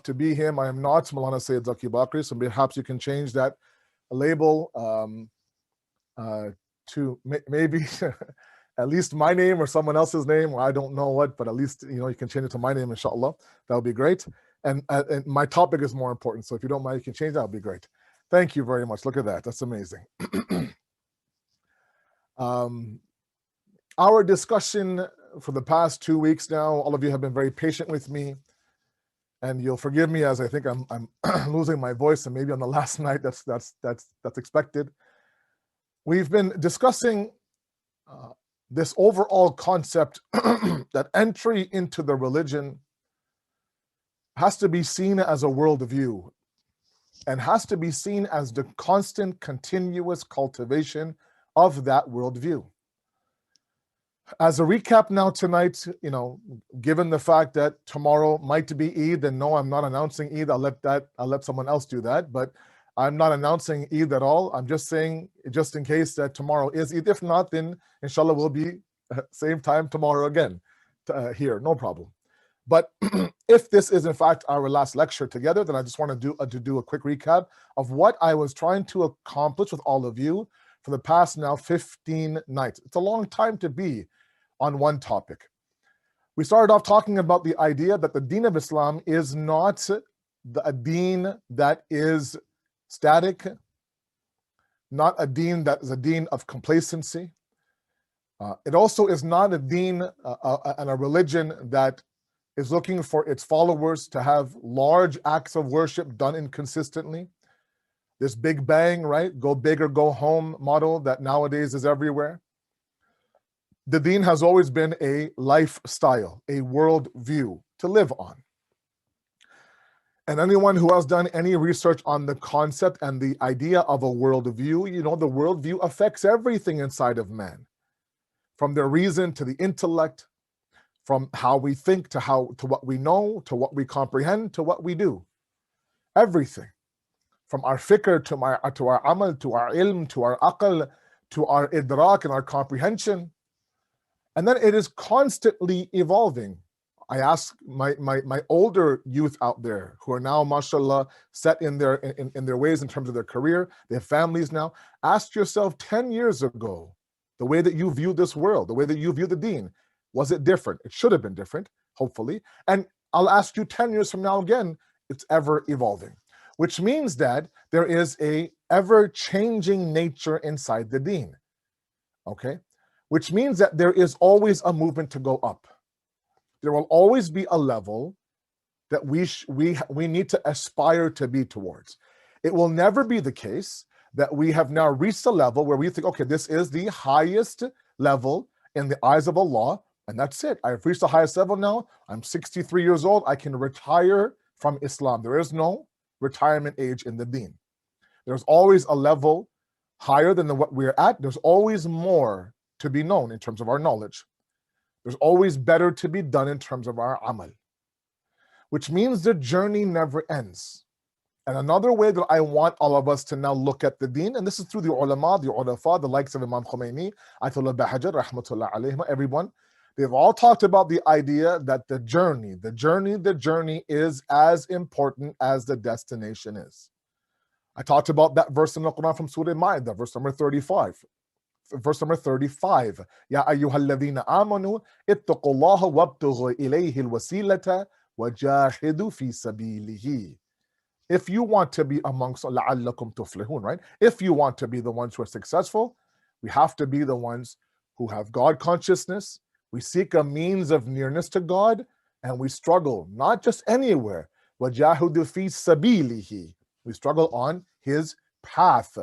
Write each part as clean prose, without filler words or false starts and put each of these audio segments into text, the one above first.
to be him. I am not Maulana Sayyid Zaki Bakri, so perhaps you can change that label to maybe at least my name or someone else's name, or I don't know what, but at least you can change it to my name, inshallah. That would be great. And my topic is more important, so if you don't mind, you can change that. Would be great. Thank you very much. Look at that. That's amazing. Our discussion for the past 2 weeks now, all of you have been very patient with me, and you'll forgive me as I think I'm losing my voice, and maybe on the last night that's expected. We've been discussing this overall concept that entry into the religion has to be seen as a worldview and has to be seen as the constant, continuous cultivation of that worldview. As a recap now tonight, given the fact that tomorrow might be Eid, and no, I'm not announcing Eid. I'll let someone else do that, but I'm not announcing Eid at all. I'm just saying, just in case that tomorrow is Eid. If not, then inshallah we'll be same time tomorrow again here, no problem. But if this is in fact our last lecture together, then I just want to do a quick recap of what I was trying to accomplish with all of you for the past now 15 nights. It's a long time to be on one topic. We started off talking about the idea that the Deen of Islam is not a deen that is static, not a deen that is a deen of complacency. It also is not a deen and a religion that is looking for its followers to have large acts of worship done inconsistently. This big bang, right? Go big or go home model that nowadays is everywhere. The deen has always been a lifestyle, a world view to live on. And anyone who has done any research on the concept and the idea of a worldview, the worldview affects everything inside of man, from their reason to the intellect, from how we think to what we know, to what we comprehend, to what we do. Everything. From our fikr to our amal, to our ilm, to our aql, to our idrak and our comprehension. And then it is constantly evolving. I ask my older youth out there who are now, mashallah, set in their ways in terms of their career, they have families now. Ask yourself 10 years ago, the way that you view this world, the way that you view the deen, was it different? It should have been different, hopefully. And I'll ask you 10 years from now again, it's ever evolving, which means that there is a ever-changing nature inside the deen, okay? Which means that there is always a movement to go up. There will always be a level that we need to aspire to be towards. It will never be the case that we have now reached a level where we think, okay, this is the highest level in the eyes of Allah, and that's it. I've reached the highest level now. I'm 63 years old. I can retire from Islam. There is no retirement age in the deen. There's always a level higher than what we're at. There's always more to be known in terms of our knowledge. There's always better to be done in terms of our amal, which means the journey never ends. And another way that I want all of us to now look at the deen, and this is through the ulama, the ulafa, the likes of Imam Khomeini, Ayatollah Bahajar, rahmatullah alayhim, everyone, they've all talked about the idea that the journey is as important as the destination is. I talked about that verse in the Quran from Surah Ma'idah, verse number 35. Verse number 35. Ya ayyuhalladhina amanu ittaqullaha wabtughu ilayhi alwasilata wajahidu fi sabilihi. If you want to be amongst la'allakum tuflihun, right? If you want to be the ones who are successful, we have to be the ones who have God consciousness. We seek a means of nearness to God, and we struggle not just anywhere. Wajahidu fi sabilihi. We struggle on His path.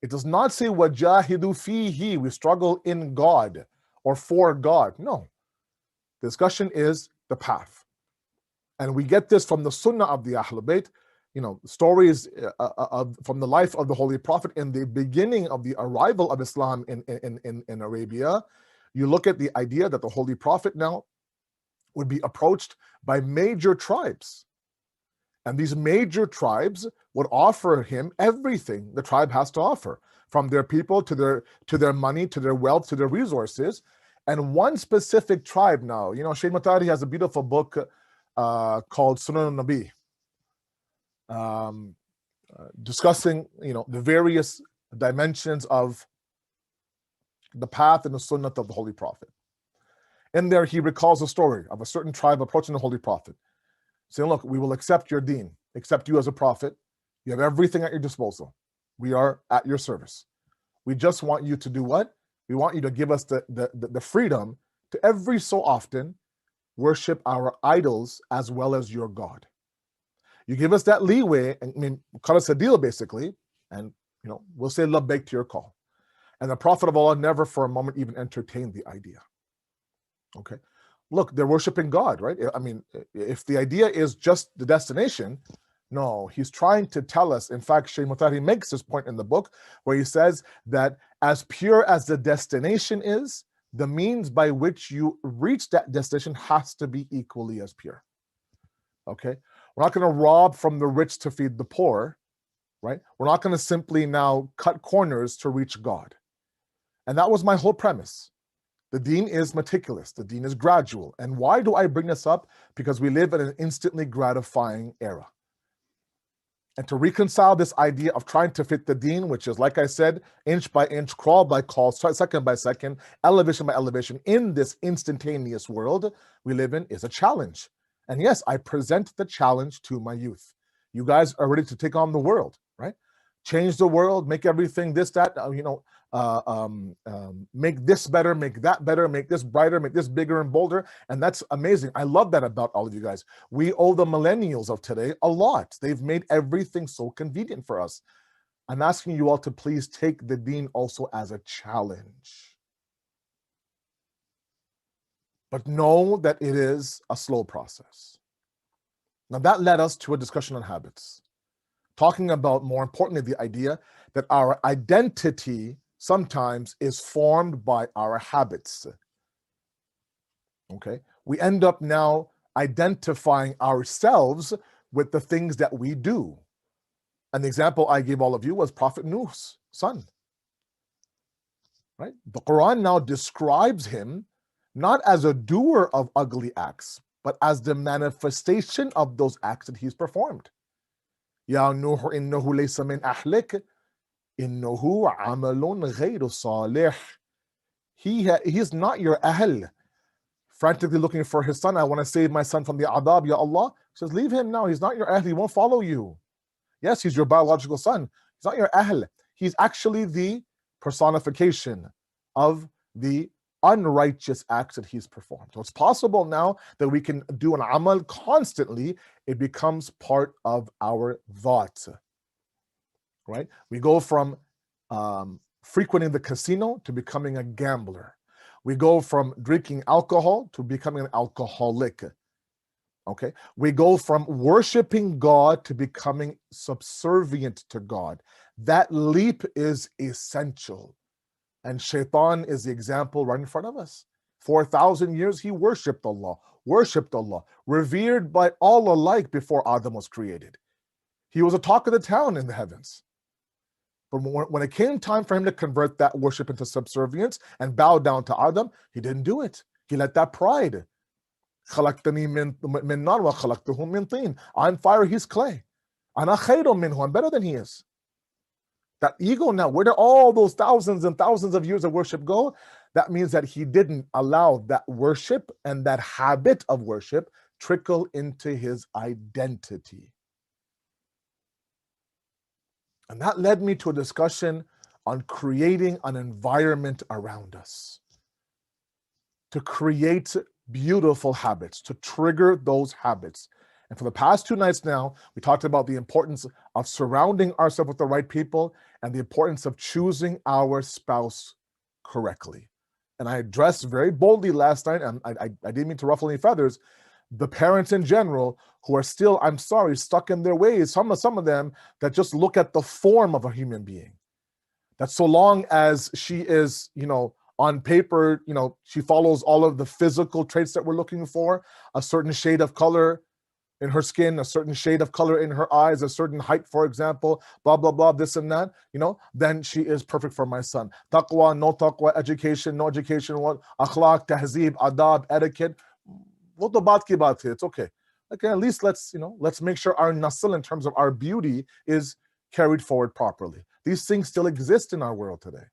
It does not say wajahidu fihi, we struggle in God or for God. No. The discussion is the path. And we get this from the sunnah of the Ahlul Bayt, stories from the life of the Holy Prophet in the beginning of the arrival of Islam in Arabia. You look at the idea that the Holy Prophet now would be approached by major tribes. And these major tribes would offer him everything the tribe has to offer, from their people to their money, to their wealth, to their resources. And one specific tribe now, Shaykh Matari has a beautiful book called Sunan al-Nabi. discussing, the various dimensions of the path and the sunnah of the Holy Prophet. In there, he recalls a story of a certain tribe approaching the Holy Prophet, saying, look, we will accept your deen, accept you as a prophet. You have everything at your disposal. We are at your service. We just want you to do what? We want you to give us the freedom to every so often worship our idols as well as your God. You give us that leeway, and cut us a deal basically, and we'll say labbaik to your call. And the Prophet of Allah never for a moment even entertained the idea. Okay, look, they're worshiping God, right? I mean, if the idea is just the destination, no, he's trying to tell us. In fact, Shaykh Mutahari makes this point in the book where he says that as pure as the destination is, the means by which you reach that destination has to be equally as pure. Okay, we're not going to rob from the rich to feed the poor, right? We're not going to simply now cut corners to reach God. And that was my whole premise. The deen is meticulous. The deen is gradual. And why do I bring this up? Because we live in an instantly gratifying era. And to reconcile this idea of trying to fit the deen, which is, like I said, inch by inch, crawl by crawl, second by second, elevation by elevation, in this instantaneous world we live in, is a challenge. And yes, I present the challenge to my youth. You guys are ready to take on the world, right? Change the world, make everything this, that, make this better, make that better, make this brighter, make this bigger and bolder. And that's amazing. I love that about all of you guys. We owe the millennials of today a lot. They've made everything so convenient for us. I'm asking you all to please take the deen also as a challenge. But know that it is a slow process. Now that led us to a discussion on habits, talking about, more importantly, the idea that our identity sometimes is formed by our habits. Okay, we end up now identifying ourselves with the things that we do. And the example I gave all of you was Prophet Nuh's son. Right? The Quran now describes him not as a doer of ugly acts, but as the manifestation of those acts that he's performed. Ya Nuh innahu laysa min ahlik, innahu amalun ghayru salih. He is not your ahl. Frantically looking for his son. I want to save my son from the adab, Ya Allah. He says, leave him now. He's not your ahl. He won't follow you. Yes, he's your biological son. He's not your ahl. He's actually the personification of the unrighteous acts that he's performed. So it's possible now that we can do an amal constantly. It becomes part of our thoughts, right? We go from frequenting the casino to becoming a gambler. We go from drinking alcohol to becoming an alcoholic. Okay, we go from worshiping God to becoming subservient to God. That leap is essential. And Shaitan is the example right in front of us. 4,000 years he worshipped Allah, revered by all alike before Adam was created. He was a talk of the town in the heavens. But when it came time for him to convert that worship into subservience and bow down to Adam, he didn't do it. He let that pride. I'm fire, he's clay. I'm better than he is. That ego now, where did all those thousands and thousands of years of worship go? That means that he didn't allow that worship and that habit of worship trickle into his identity. And that led me to a discussion on creating an environment around us, to create beautiful habits, to trigger those habits. And for the past 2 nights now, we talked about the importance of surrounding ourselves with the right people and the importance of choosing our spouse correctly. And I addressed very boldly last night, and I didn't mean to ruffle any feathers, the parents in general who are still, I'm sorry, stuck in their ways, some of them that just look at the form of a human being. That so long as she is, on paper, she follows all of the physical traits that we're looking for, a certain shade of color in her skin, a certain shade of color in her eyes, a certain height, for example, blah, blah, blah, this and that, then she is perfect for my son. Taqwa, no taqwa, education, no education, what? Akhlaq, tahzeeb, adab, etiquette. Wo to baat ki baat hai, it's okay. Okay, at least let's make sure our nasl, in terms of our beauty, is carried forward properly. These things still exist in our world today.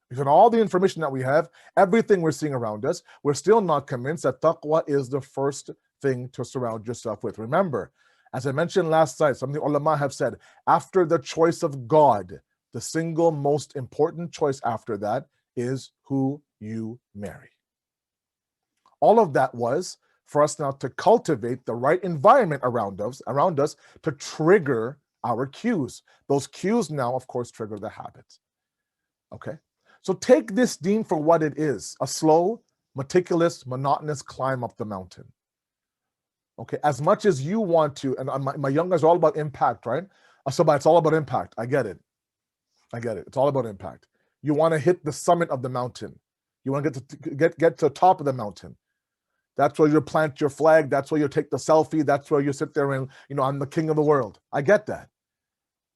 Because all the information that we have, everything we're seeing around us, we're still not convinced that taqwa is the first thing to surround yourself with. Remember, as I mentioned last night, some of the ulama have said, after the choice of God, the single most important choice after that is who you marry. All of that was for us now to cultivate the right environment around us to trigger our cues. Those cues now, of course, trigger the habits. Okay? So take this deen for what it is, a slow, meticulous, monotonous climb up the mountain. Okay, as much as you want to, and my young guys are all about impact, right? So it's all about impact. I get it. It's all about impact. You want to hit the summit of the mountain. You want to get to the top of the mountain. That's where you plant your flag. That's where you take the selfie. That's where you sit there and, I'm the king of the world. I get that.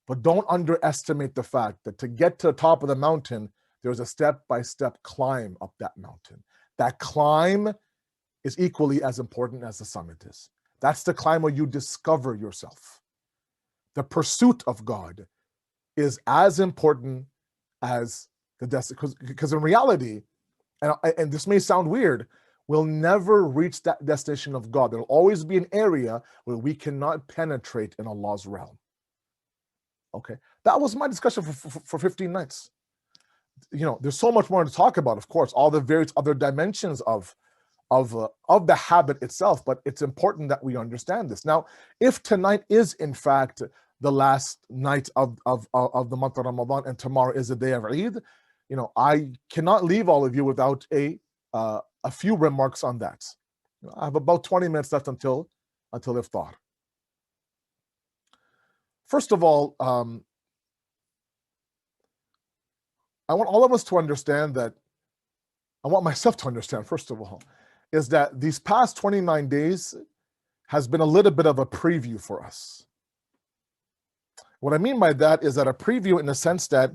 But don't underestimate the fact that to get to the top of the mountain, there's a step-by-step climb up that mountain. That climb is equally as important as the summit is. That's the climb where you discover yourself. The pursuit of God is as important as the destination. Because in reality, and this may sound weird, we'll never reach that destination of God. There'll always be an area where we cannot penetrate in Allah's realm. Okay, that was my discussion for 15 nights. There's so much more to talk about, of course, all the various other dimensions of the habit itself, but it's important that we understand this. Now, if tonight is in fact the last night of the month of Ramadan and tomorrow is the day of Eid, I cannot leave all of you without a few remarks on that. I have about 20 minutes left until iftar. First of all, I want all of us to understand that, I want myself to understand, first of all, is that these past 29 days has been a little bit of a preview for us. What I mean by that is that a preview in the sense that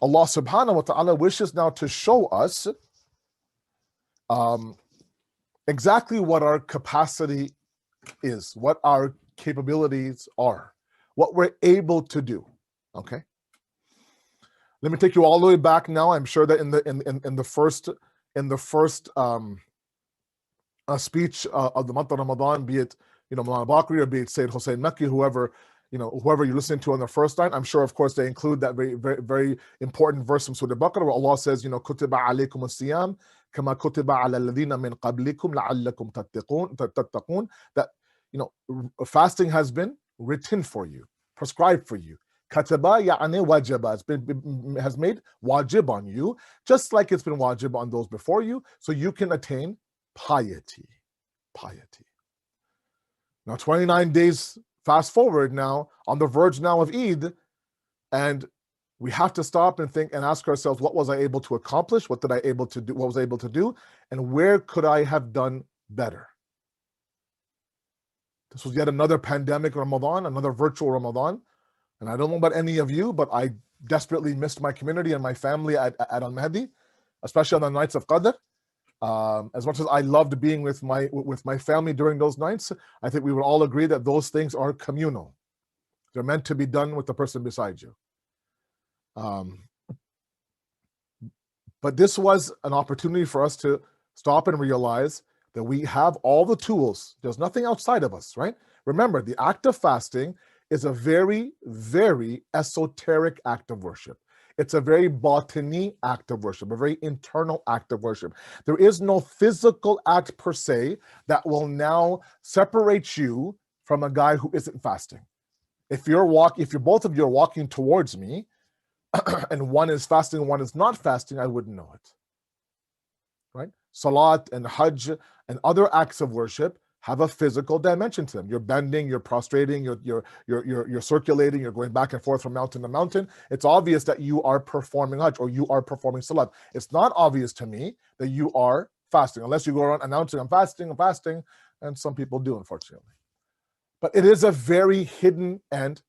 Allah subhanahu wa ta'ala wishes now to show us exactly what our capacity is, what our capabilities are, what we're able to do. Okay? Let me take you all the way back now. I'm sure that in the first speech of the month of Ramadan, be it Maulana Bakri or be it Sayyid Hussein Makki, whoever you're listening to on the first line, I'm sure, of course, they include that very, very, very important verse from Surah Al-Baqarah where Allah says, "Kutiba alaykum as-siyam kama kutiba ala alladhina min qablikum la'allakum tattaqun." That fasting has been written for you, prescribed for you. Kataba ya'ani wajaba, has made wajib on you, just like it's been wajib on those before you, so you can attain piety. Now 29 days fast forward now, on the verge now of Eid, and we have to stop and think and ask ourselves, what was I able to accomplish? What was I able to do? And where could I have done better? This was yet another pandemic Ramadan, another virtual Ramadan. And I don't know about any of you, but I desperately missed my community and my family at Al-Mahdi, especially on the nights of Qadr. As much as I loved being with my family during those nights, I think we would all agree that those things are communal. They're meant to be done with the person beside you. But this was an opportunity for us to stop and realize that we have all the tools. There's nothing outside of us, right? Remember, the act of fasting is a very, very esoteric act of worship. It's a very batini act of worship, a very internal act of worship. There is no physical act per se that will now separate you from a guy who isn't fasting. If both of you are walking towards me, and one is fasting and one is not fasting, I wouldn't know it. Right? Salat and Hajj and other acts of worship have a physical dimension to them. You're bending, you're prostrating, you're circulating, you're going back and forth from mountain to mountain. It's obvious that you are performing Hajj or you are performing Salat. It's not obvious to me that you are fasting, unless you go around announcing, I'm fasting, and some people do, unfortunately. But it is a very hidden and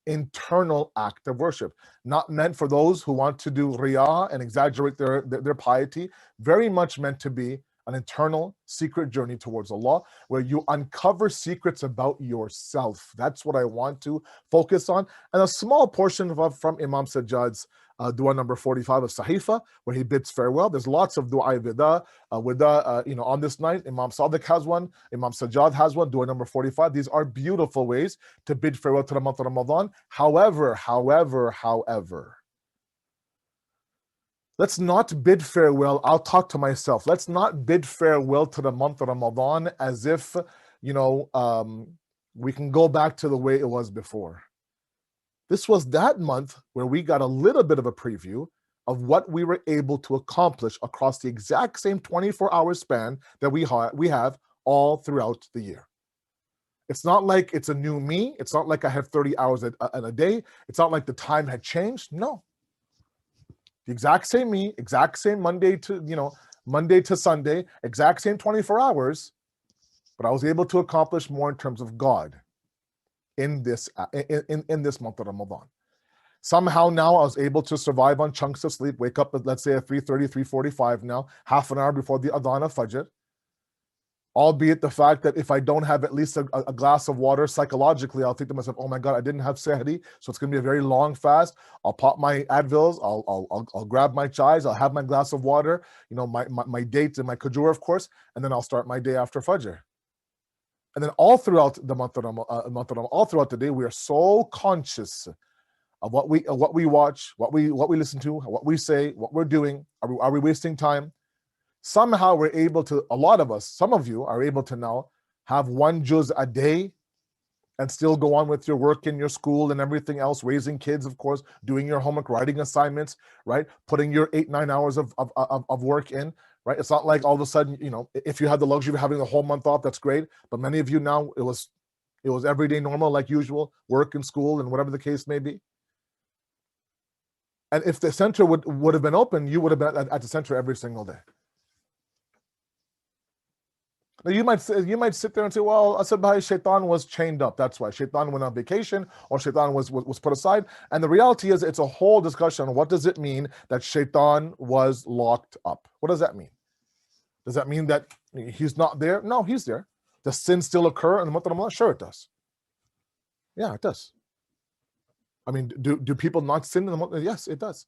internal act of worship, not meant for those who want to do riyah and exaggerate their piety, very much meant to be an internal secret journey towards Allah, where you uncover secrets about yourself. That's what I want to focus on. And a small portion from Imam Sajjad's dua number 45 of Sahifa, where he bids farewell. There's lots of dua wida, on this night. Imam Sadiq has one, Imam Sajjad has one, dua number 45. These are beautiful ways to bid farewell to the month of Ramadan. However, let's not bid farewell. I'll talk to myself. Let's not bid farewell to the month of Ramadan as if, we can go back to the way it was before. This was that month where we got a little bit of a preview of what we were able to accomplish across the exact same 24-hour span that we have all throughout the year. It's not like it's a new me. It's not like I have 30 hours in a day. It's not like the time had changed. No. The exact same me, exact same Monday to Sunday, exact same 24 hours, but I was able to accomplish more in terms of God in this month of Ramadan. Somehow now I was able to survive on chunks of sleep, wake up at, let's say, at 3:30, 3:45 now, half an hour before the Adhan of Fajr. Albeit the fact that if I don't have at least a glass of water, psychologically, I'll think to myself, oh my God, I didn't have sehri, so it's going to be a very long fast. I'll pop my Advils, I'll grab my chais, I'll have my glass of water, my dates and my kajur, of course, and then I'll start my day after Fajr. And then all throughout the month of Ramadan, all throughout the day, we are so conscious of what we watch, what we listen to, what we say, what we're doing. Are we wasting time? Somehow we're able to, a lot of us, some of you are able to now have one juz a day and still go on with your work in your school and everything else, raising kids, of course, doing your homework, writing assignments, right? Putting your 8-9 hours of work in, right? It's not like all of a sudden, if you had the luxury of having the whole month off, that's great. But many of you now, it was everyday normal, like usual, work and school and whatever the case may be. And if the center would have been open, you would have been at the center every single day. Now you might sit there and say, well, Asad Bhai, Shaitan was chained up. That's why Shaitan went on vacation or Shaitan was put aside. And the reality is it's a whole discussion on what does it mean that Shaitan was locked up? What does that mean? Does that mean that he's not there? No, he's there. Does sin still occur in the month of Ramadan? Sure, it does. Yeah, it does. I mean, do people not sin in the month? Yes, it does.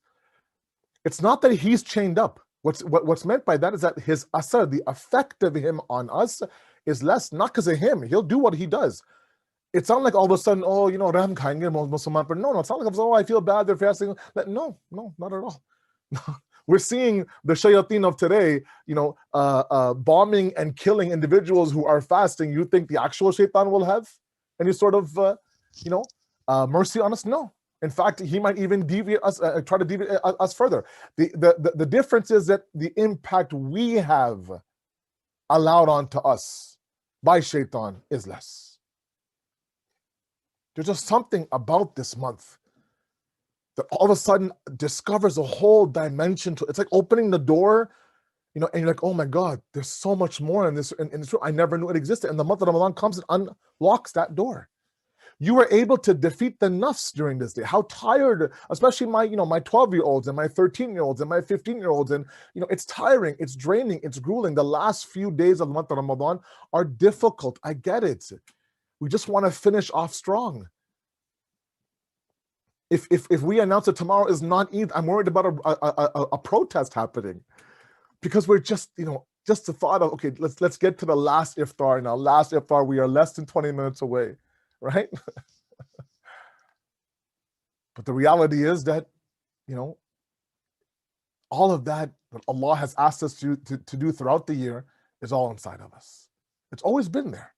It's not that he's chained up. What's meant by that is that his asar, the effect of him on us, is less, not because of him. He'll do what he does. It's not like all of a sudden, rahm khayenge Musliman, but no, it's not like, I feel bad, they're fasting. No, not at all. We're seeing the shayateen of today, bombing and killing individuals who are fasting. You think the actual shaitan will have any sort of, mercy on us? No. In fact, he might even deviate us, try to deviate us further. The difference is that the impact we have allowed onto us by shaitan is less. There's just something about this month that all of a sudden discovers a whole dimension to it. It's like opening the door, and you're like, oh my God, there's so much more in this room. I never knew it existed. And the month of Ramadan comes and unlocks that door. You were able to defeat the nafs during this day. How tired, especially my 12-year-olds and my 13-year-olds and my 15-year-olds, and it's tiring, it's draining, it's grueling. The last few days of the month of Ramadan are difficult. I get it. We just want to finish off strong. If we announce that tomorrow is not Eid, I'm worried about a protest happening, because we're just just the thought of, okay, let's get to the last iftar now. Last iftar, we are less than 20 minutes away. Right? But the reality is that, all of that Allah has asked us to do throughout the year is all inside of us. It's always been there.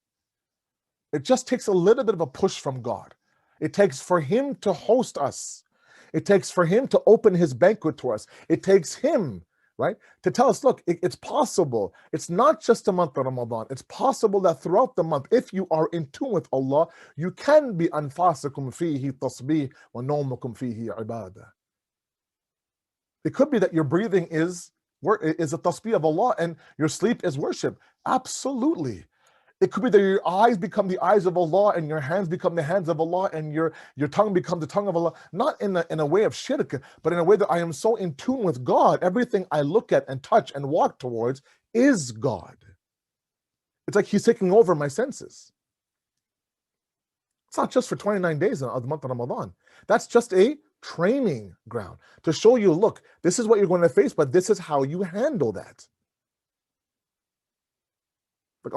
It just takes a little bit of a push from God. It takes for Him to host us. It takes for Him to open His banquet to us. It takes Him, right, to tell us, look, it's possible. It's not just the month of Ramadan. It's possible that throughout the month, if you are in tune with Allah, you can be anfasikum fihi tasbih wa nawmukum fihi ibadah. It could be that your breathing is a tasbih of Allah and your sleep is worship. Absolutely. It could be that your eyes become the eyes of Allah and your hands become the hands of Allah and your tongue becomes the tongue of Allah. Not in a way of shirk, but in a way that I am so in tune with God. Everything I look at and touch and walk towards is God. It's like he's taking over my senses. It's not just for 29 days of the month of Ramadan. That's just a training ground to show you, look, this is what you're going to face, but this is how you handle that. Like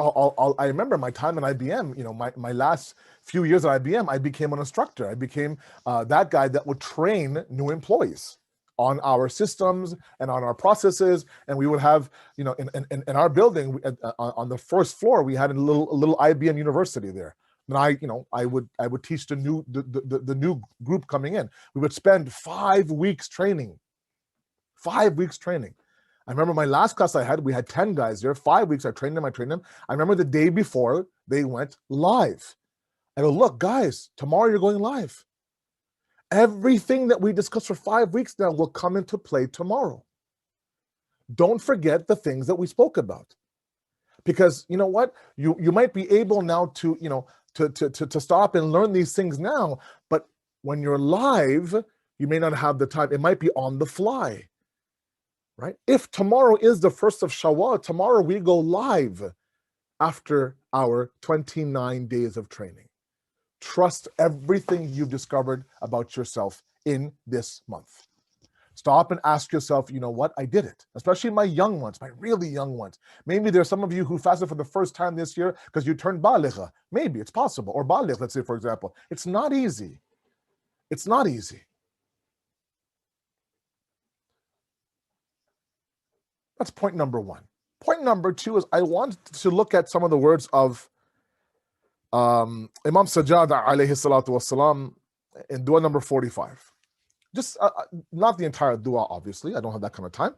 I remember my time at IBM, my last few years at IBM, I became an instructor. I became that guy that would train new employees on our systems and on our processes. And we would have, in our building, on the first floor, we had a little IBM university there. And I would teach the new group coming in. We would spend 5 weeks training. 5 weeks training. I remember my last class I had, we had 10 guys there, 5 weeks, I trained them. I remember the day before they went live. I go, look, guys, tomorrow you're going live. Everything that we discussed for 5 weeks now will come into play tomorrow. Don't forget the things that we spoke about. Because you know what? You might be able now to, to stop and learn these things now, but when you're live, you may not have the time. It might be on the fly. Right? If tomorrow is the 1st of Shawwal, tomorrow we go live after our 29 days of training. Trust everything you've discovered about yourself in this month. Stop and ask yourself, you know what? I did it. Especially my young ones, my really young ones. Maybe there's some of you who fasted for the first time this year because you turned baligha. Maybe it's possible. Or baligh, let's say, for example. It's not easy. It's not easy. That's point number one. Point number two is I want to look at some of the words of Imam Sajjad alayhi salatu wasalam in dua number 45. Just not the entire dua, obviously. I don't have that kind of time.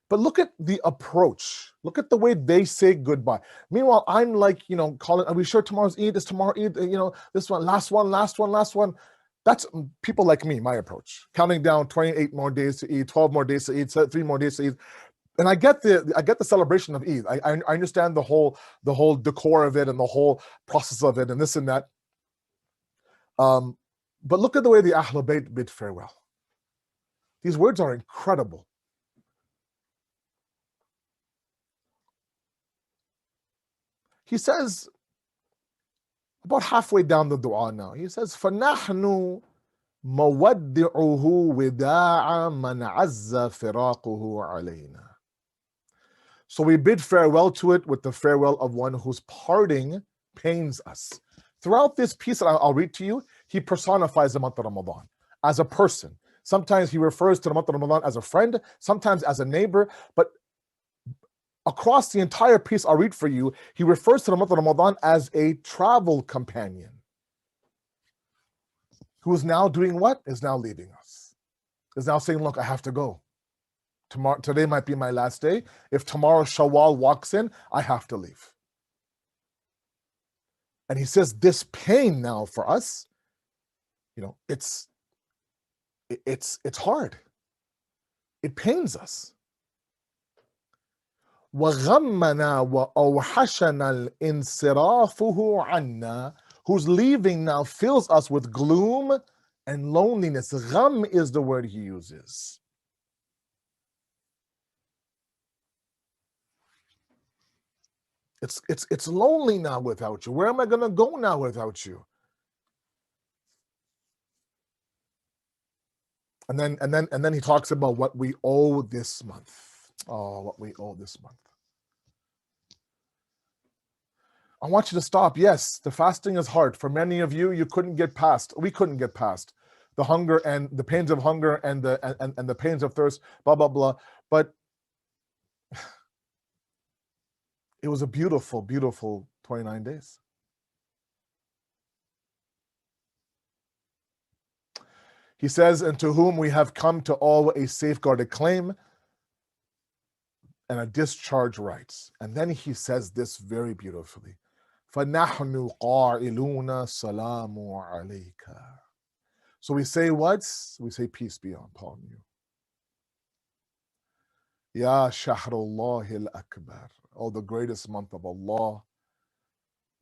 But look at the approach. Look at the way they say goodbye. Meanwhile, I'm like, calling, are we sure tomorrow's Eid? Is tomorrow Eid? This one, last one. That's people like me, my approach. Counting down 28 more days to Eid, 12 more days to Eid, 3 more days to Eid. And I get the celebration of Eid. I understand the whole decor of it and the whole process of it and this and that. But look at the way the Ahlul Bayt bid farewell. These words are incredible. He says, about halfway down the dua now, he says, فَنَحْنُ مَوَدِّعُهُ وِدَاعًا مَنْ عَزَّ فِرَاقُهُ عَلَيْنَا. So we bid farewell to it with the farewell of one whose parting pains us. Throughout this piece that I'll read to you, he personifies the month of Ramadan as a person. Sometimes he refers to the month of Ramadan as a friend, sometimes as a neighbor, but across the entire piece I'll read for you, he refers to the month of Ramadan as a travel companion who is now doing what? Is now leaving us. Is now saying, look, I have to go. Today might be my last day. If tomorrow Shawwal walks in, I have to leave. And he says this pain now for us, it's hard. It pains us. وَغَمَّنَا وَأَوْحَشَنَا الْإِنْصِرَافُهُ عَنَّا. Whose leaving now fills us with gloom and loneliness. Gham is the word he uses. It's lonely now without you. Where am I going to go now without you? And then he talks about what we owe this month. Oh, what we owe this month. I want you to stop. Yes, the fasting is hard. For many of you, we couldn't get past the hunger and the pains of hunger and the pains of thirst, blah, blah, blah. But it was a beautiful, beautiful 29 days. He says, and to whom we have come to owe a safeguarded claim and a discharge rights. And then he says this very beautifully. فَنَحْنُ قَائِلُونَ سَلَامُ عَلَيْكَ. So we say what? We say peace be upon you. Ya Shahrullahi al-Akbar. Oh, the greatest month of Allah.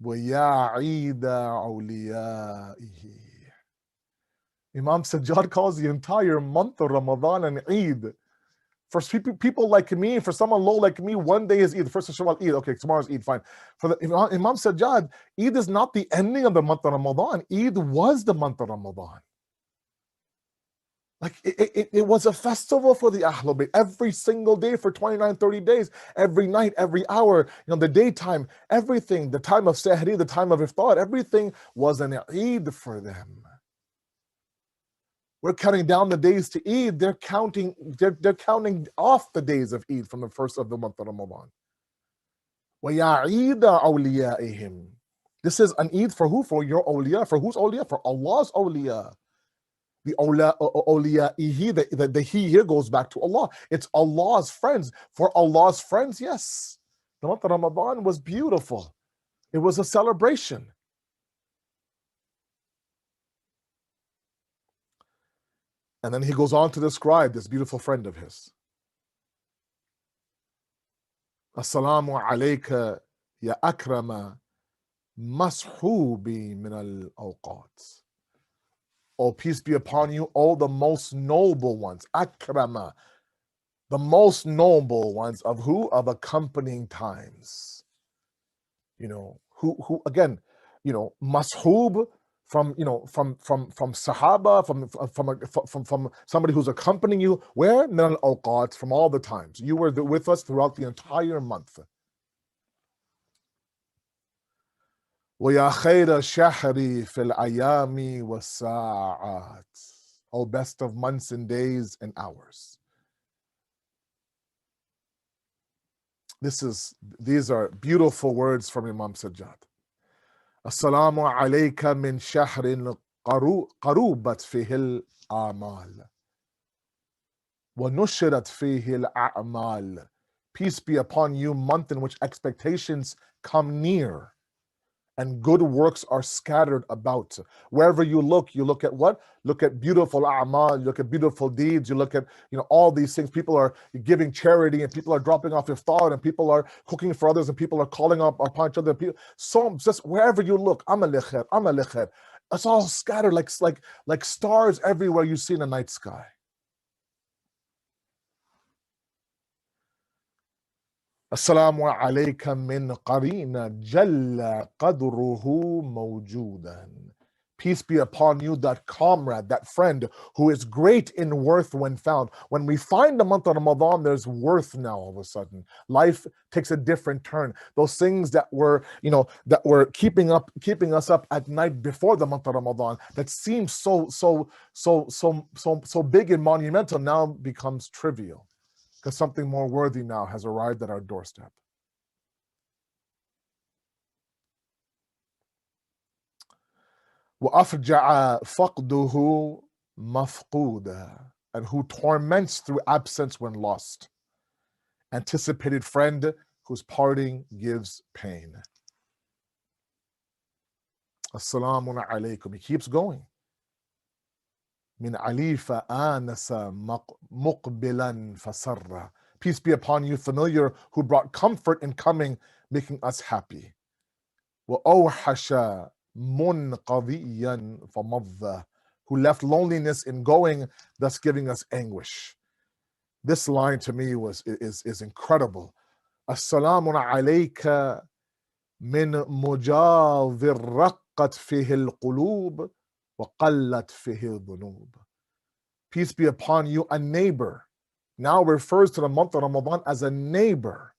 وَيَا عِيدَ عُلِيَائِهِ. Imam Sajjad calls the entire month of Ramadan an Eid For people like me, for someone low like me, one day is Eid. The first of Shawwal, Eid. Okay, tomorrow's Eid, fine. For the Imam Sajjad, Eid is not the ending of the month of Ramadan. Eid was the month of Ramadan. Like it was a festival for the Ahlul Bayt every single day for 29, 30 days, every night, every hour, the daytime, everything, the time of Sahri, the time of Iftar, everything was an Eid for them. We're counting down the days to Eid. They're counting off the days of Eid from the first of the month of Ramadan. وَيَا عِيدَ أَوْلِيَائِهِمْ. This is an Eid for who? For your awliya. For whose awliya? For Allah's awliya. The awliya'ihi, the he here goes back to Allah. It's Allah's friends. For Allah's friends, yes. The month of Ramadan was beautiful. It was a celebration. And then he goes on to describe this beautiful friend of his. Assalamu alayka ya akrama mashubi min al-awqat. Oh, peace be upon you, all the most noble ones. Akrama, the most noble ones of who? Of accompanying times. Who again, mashub from Sahaba, from somebody who's accompanying you. Where? Min al-awqat, from all the times. You were with us throughout the entire month. وَيَا خَيْرَ الشَّهْرِ فِي الْأَيَامِ وَالسَّاعَاتِ. O best of months and days and hours. These are beautiful words from Imam Sajjad. Assalamu alayka min shahrin qarubat fihi al-a'mal wa nushirat fihi al-a'mal. Peace be upon you, month in which expectations come near and good works are scattered about. Wherever you look at what? Look at beautiful a'mal, you look at beautiful deeds, you look at all these things. People are giving charity, and people are dropping off iftar, and people are cooking for others, and people are calling up upon each other. So just wherever you look, amal khair, amal khair. It's all scattered like stars everywhere you see in the night sky. Assalamu alayka min qarina jalla qadruhu mawjudan. Peace be upon you, that comrade, that friend who is great in worth when found. When we find the month of Ramadan, there's worth now all of a sudden. Life takes a different turn. Those things that were keeping us up at night before the month of Ramadan, that seems so big and monumental, now becomes trivial. Because something more worthy now has arrived at our doorstep. وَأَفْجَعَ فَقْدُهُ مَفْقُودًا. And who torments through absence when lost. Anticipated friend whose parting gives pain. Assalamu alaykum. He keeps going. Min alifa anasa muqbilan fasarra. Peace be upon you, familiar, who brought comfort in coming, making us happy. Wa awhasha munqadiyan famadha. Who left loneliness in going, thus giving us anguish. This line to me is incredible. Assalamu alayka min mujadhir raqqat fihi al-qulub. وَقَلَّتْ فِيهِ الذُّنُوبِ. Peace be upon you, a neighbor. Now refers to the month of Ramadan as a neighbor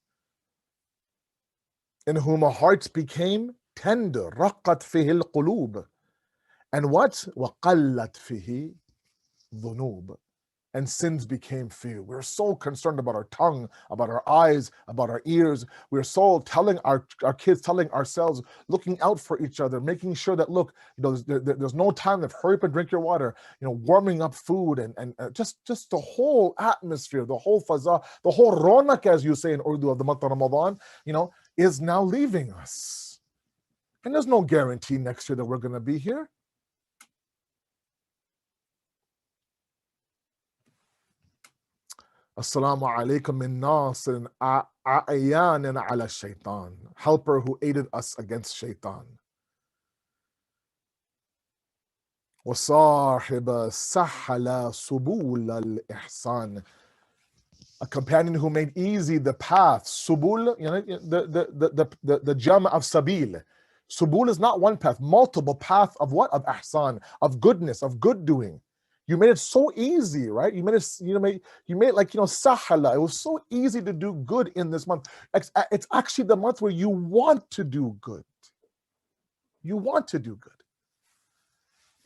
in whom hearts became tender. رَقَّتْ فِيهِ الْقُلُوبِ. And what? وَقَلَّتْ فِيهِ الذُّنُوبِ. And sins became few. We're so concerned about our tongue, about our eyes, about our ears. We're so telling our kids, telling ourselves, looking out for each other, making sure that, look, there's no time to hurry up and drink your water, warming up food, and just the whole atmosphere, the whole faza, the whole ronak, as you say in Urdu, of the month of Ramadan, is now leaving us. And there's no guarantee next year that we're going to be here. Assalamu alaikum min nasirin a'yanin ala shaitan. Helper who aided us against shaitan. وصاحب سحل سبول الإحسان. a companion who made easy the path. Subul, you know, the jama of sabil. Subul is not one path, multiple path of what? Of ahsan, of goodness, of good doing. You made it so easy, right? You made it, you made it like, sahala. It was so easy to do good in this month. It's actually the month where you want to do good. You want to do good.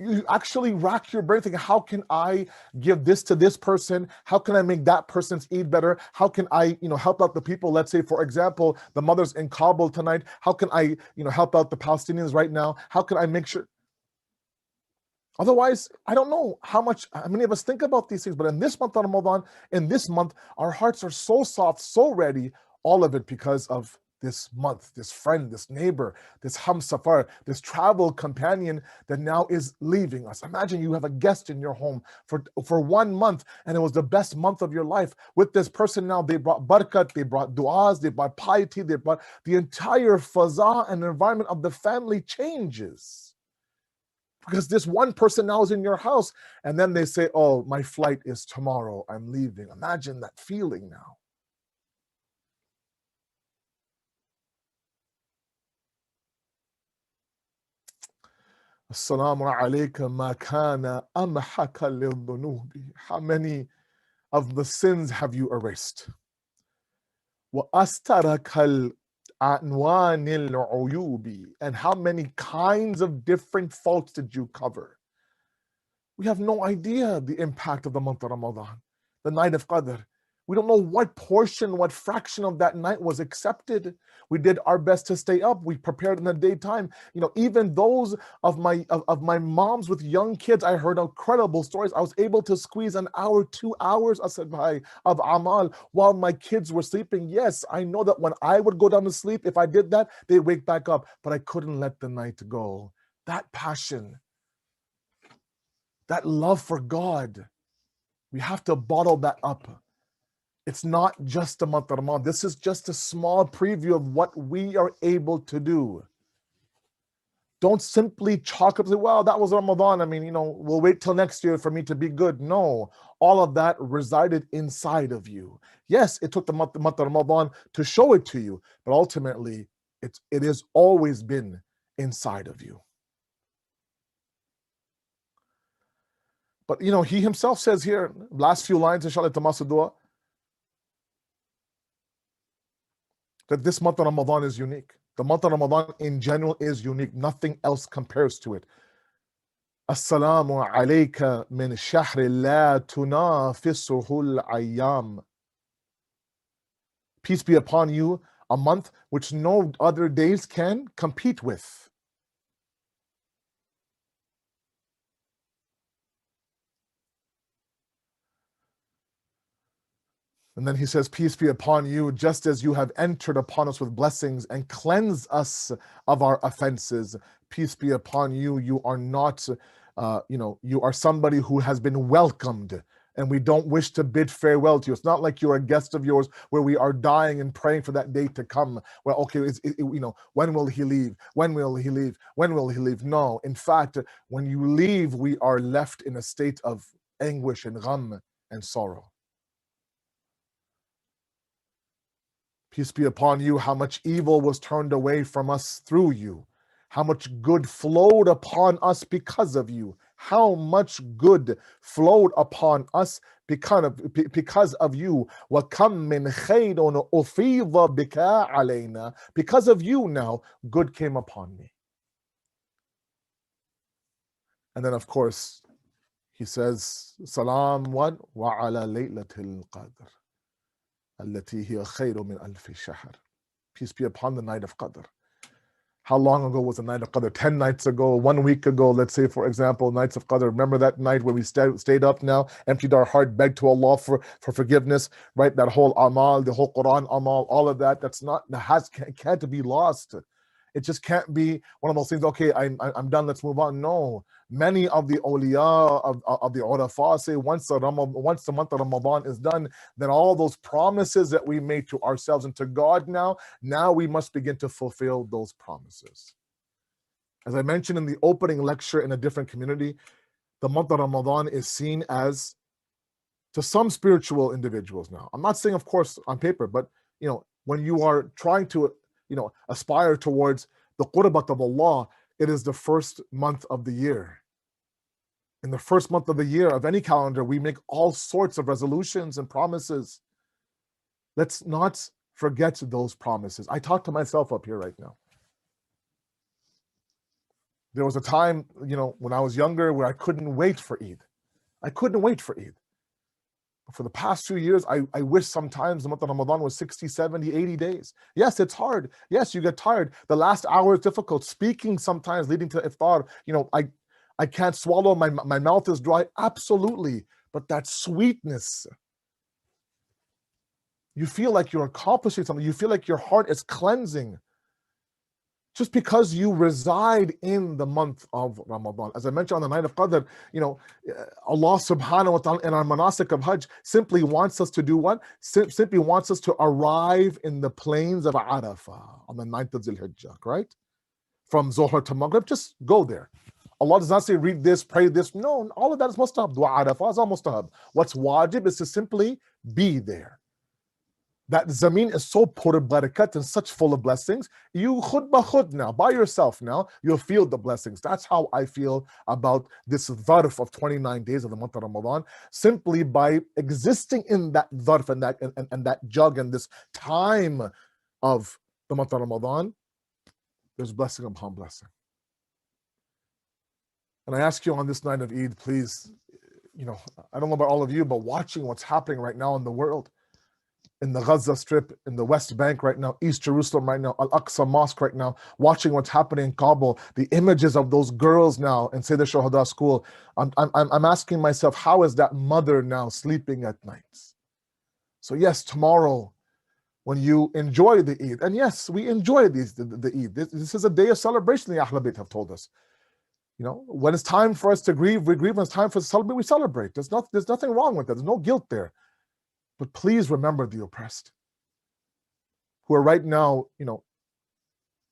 You actually rack your brain thinking, how can I give this to this person? How can I make that person's Eid better? How can I, help out the people? Let's say, for example, the mothers in Kabul tonight. How can I, help out the Palestinians right now? How can I make sure? Otherwise, I don't know how many of us think about these things, but in this month of Ramadan, in this month, our hearts are so soft, so ready, all of it because of this month, this friend, this neighbor, this hamsafar, this travel companion that now is leaving us. Imagine you have a guest in your home for 1 month, and it was the best month of your life. With this person now, they brought barakat, they brought du'as, they brought piety, they brought the entire faza and environment of the family changes. Because this one person now is in your house, and then they say, oh, my flight is tomorrow, I'm leaving. Imagine that feeling now. Assalamu alaykum ma kana amhaka lil-dhunubi. How many of the sins have you erased? Wa astaraka al-anwan al-uyubi. And how many kinds of different faults did you cover? We have no idea the impact of the month of Ramadan, the night of Qadr. We don't know what portion, what fraction of that night was accepted. We did our best to stay up. We prepared in the daytime. Even those of my moms with young kids, I heard incredible stories. I was able to squeeze an hour, 2 hours, Asad bhai, of amal while my kids were sleeping. Yes, I know that when I would go down to sleep, if I did that, they'd wake back up. But I couldn't let the night go. That passion, that love for God, we have to bottle that up. It's not just a month of Ramadan. This is just a small preview of what we are able to do. Don't simply chalk up and say, well, that was Ramadan. I mean, we'll wait till next year for me to be good. No, all of that resided inside of you. Yes, it took the month of Ramadan to show it to you, but ultimately, it has always been inside of you. But, he himself says here, last few lines, inshallah, dua, that this month of Ramadan is unique. The month of Ramadan in general is unique. Nothing else compares to it. Assalamu alayka min shahri la tunafisuhu al-ayyam. Peace be upon you, a month which no other days can compete with. And then he says, peace be upon you, just as you have entered upon us with blessings and cleansed us of our offenses. Peace be upon you. You are not, you are somebody who has been welcomed, and we don't wish to bid farewell to you. It's not like you're a guest of yours where we are dying and praying for that day to come. Well, okay, when will he leave? When will he leave? When will he leave? No, in fact, when you leave, we are left in a state of anguish and gham and sorrow. Peace be upon you, how much evil was turned away from us through you. How much good flowed upon us because of you. How much good flowed upon us because of you. وَكَمْ مِنْ خَيْرٌ أُفِيضَ بِكَ عَلَيْنَا. Because of you now, good came upon me. And then, of course, he says, Salam wa ala laylatil qadr. التي هي خير من ألف شهر. Peace be upon the night of Qadr. How long ago was the night of Qadr? 10 nights ago, 1 week ago, let's say, for example, nights of Qadr. Remember that night where we stayed up now, emptied our heart, begged to Allah for forgiveness, right? That whole amal, the whole Quran amal, all of that, can't be lost. It just can't be one of those things, okay, I'm done, let's move on. No. Many of the awliya, of the urafa say once the month of Ramadan is done, then all those promises that we made to ourselves and to God now we must begin to fulfill those promises. As I mentioned in the opening lecture in a different community, the month of Ramadan is seen as to some spiritual individuals now. I'm not saying, of course, on paper, but when you are trying to, aspire towards the qurbat of Allah, it is the first month of the year. In the first month of the year of any calendar, we make all sorts of resolutions and promises. Let's not forget those promises. I talk to myself up here right now. There was a time, when I was younger where I couldn't wait for Eid. I couldn't wait for Eid. For the past 2 years, I wish sometimes the month of Ramadan was 60, 70, 80 days. Yes, it's hard. Yes, you get tired. The last hour is difficult. Speaking sometimes leading to iftar. I can't swallow. My mouth is dry. Absolutely. But that sweetness, you feel like you're accomplishing something. You feel like your heart is cleansing. Just because you reside in the month of Ramadan. As I mentioned on the night of Qadr, Allah subhanahu wa ta'ala in our manasik of Hajj simply wants us to do what? Simply wants us to arrive in the plains of Arafah on the 9th of Dhul Hijjah, right? From Zohar to Maghrib, just go there. Allah does not say read this, pray this. No, all of that is mustahab. Dua Arafah is all mustahab. What's wajib is to simply be there. That zameen is so pur barakat and such full of blessings. You khud ba khud now, by yourself now, you'll feel the blessings. That's how I feel about this dharf of 29 days of the month of Ramadan. Simply by existing in that dharf and that jug and this time of the month of Ramadan, there's blessing upon blessing. And I ask you on this night of Eid, please, I don't know about all of you, but watching what's happening right now in the world, in the Gaza Strip, in the West Bank right now, East Jerusalem right now, Al-Aqsa Mosque right now, watching what's happening in Kabul, the images of those girls now in Sayyid al-Shuhada school, I'm asking myself, how is that mother now sleeping at nights? So yes, tomorrow, when you enjoy the Eid, and yes, we enjoy the Eid. This is a day of celebration, the Ahlul Bayt have told us. When it's time for us to grieve, we grieve. When it's time for us to celebrate, we celebrate. There's nothing wrong with that. There's no guilt there. But please remember the oppressed who are right now,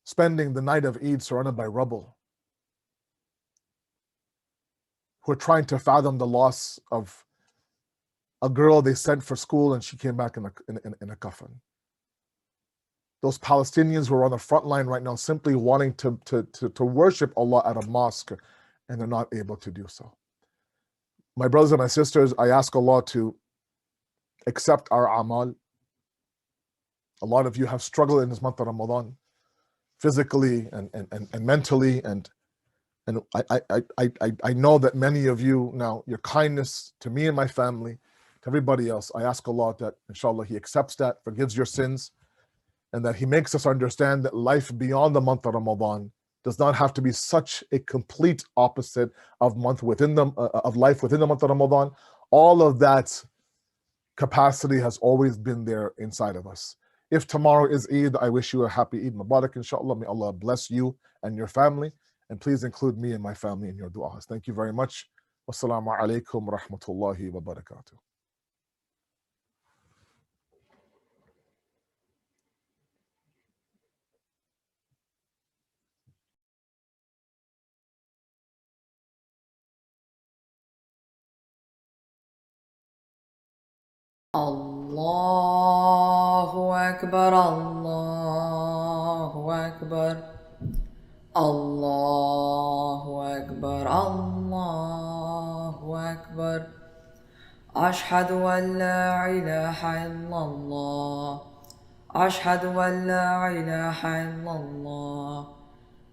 spending the night of Eid surrounded by rubble, who are trying to fathom the loss of a girl they sent for school and she came back in a coffin. Those Palestinians who are on the front line right now simply wanting to worship Allah at a mosque, and they're not able to do so. My brothers and my sisters, I ask Allah to accept our amal. A lot of you have struggled in this month of Ramadan, physically and mentally, and I know that many of you now, your kindness to me and my family, to everybody else, I ask Allah that inshallah He accepts that, forgives your sins, and that He makes us understand that life beyond the month of Ramadan does not have to be such a complete opposite of life within the month of Ramadan. All of that capacity has always been there inside of us. If tomorrow is Eid, I wish you a happy Eid Mubarak, inshallah. May Allah bless you and your family, and please include me and my family in your du'as. Thank you very much. Wassalamu alaikum wa rahmatullahi wa barakatuh. Allahu Akbar, Allahu Akbar, Allahu Akbar, Allahu Akbar. Ashhadu an la ilaha illallah, Ashhadu an la ilaha illallah,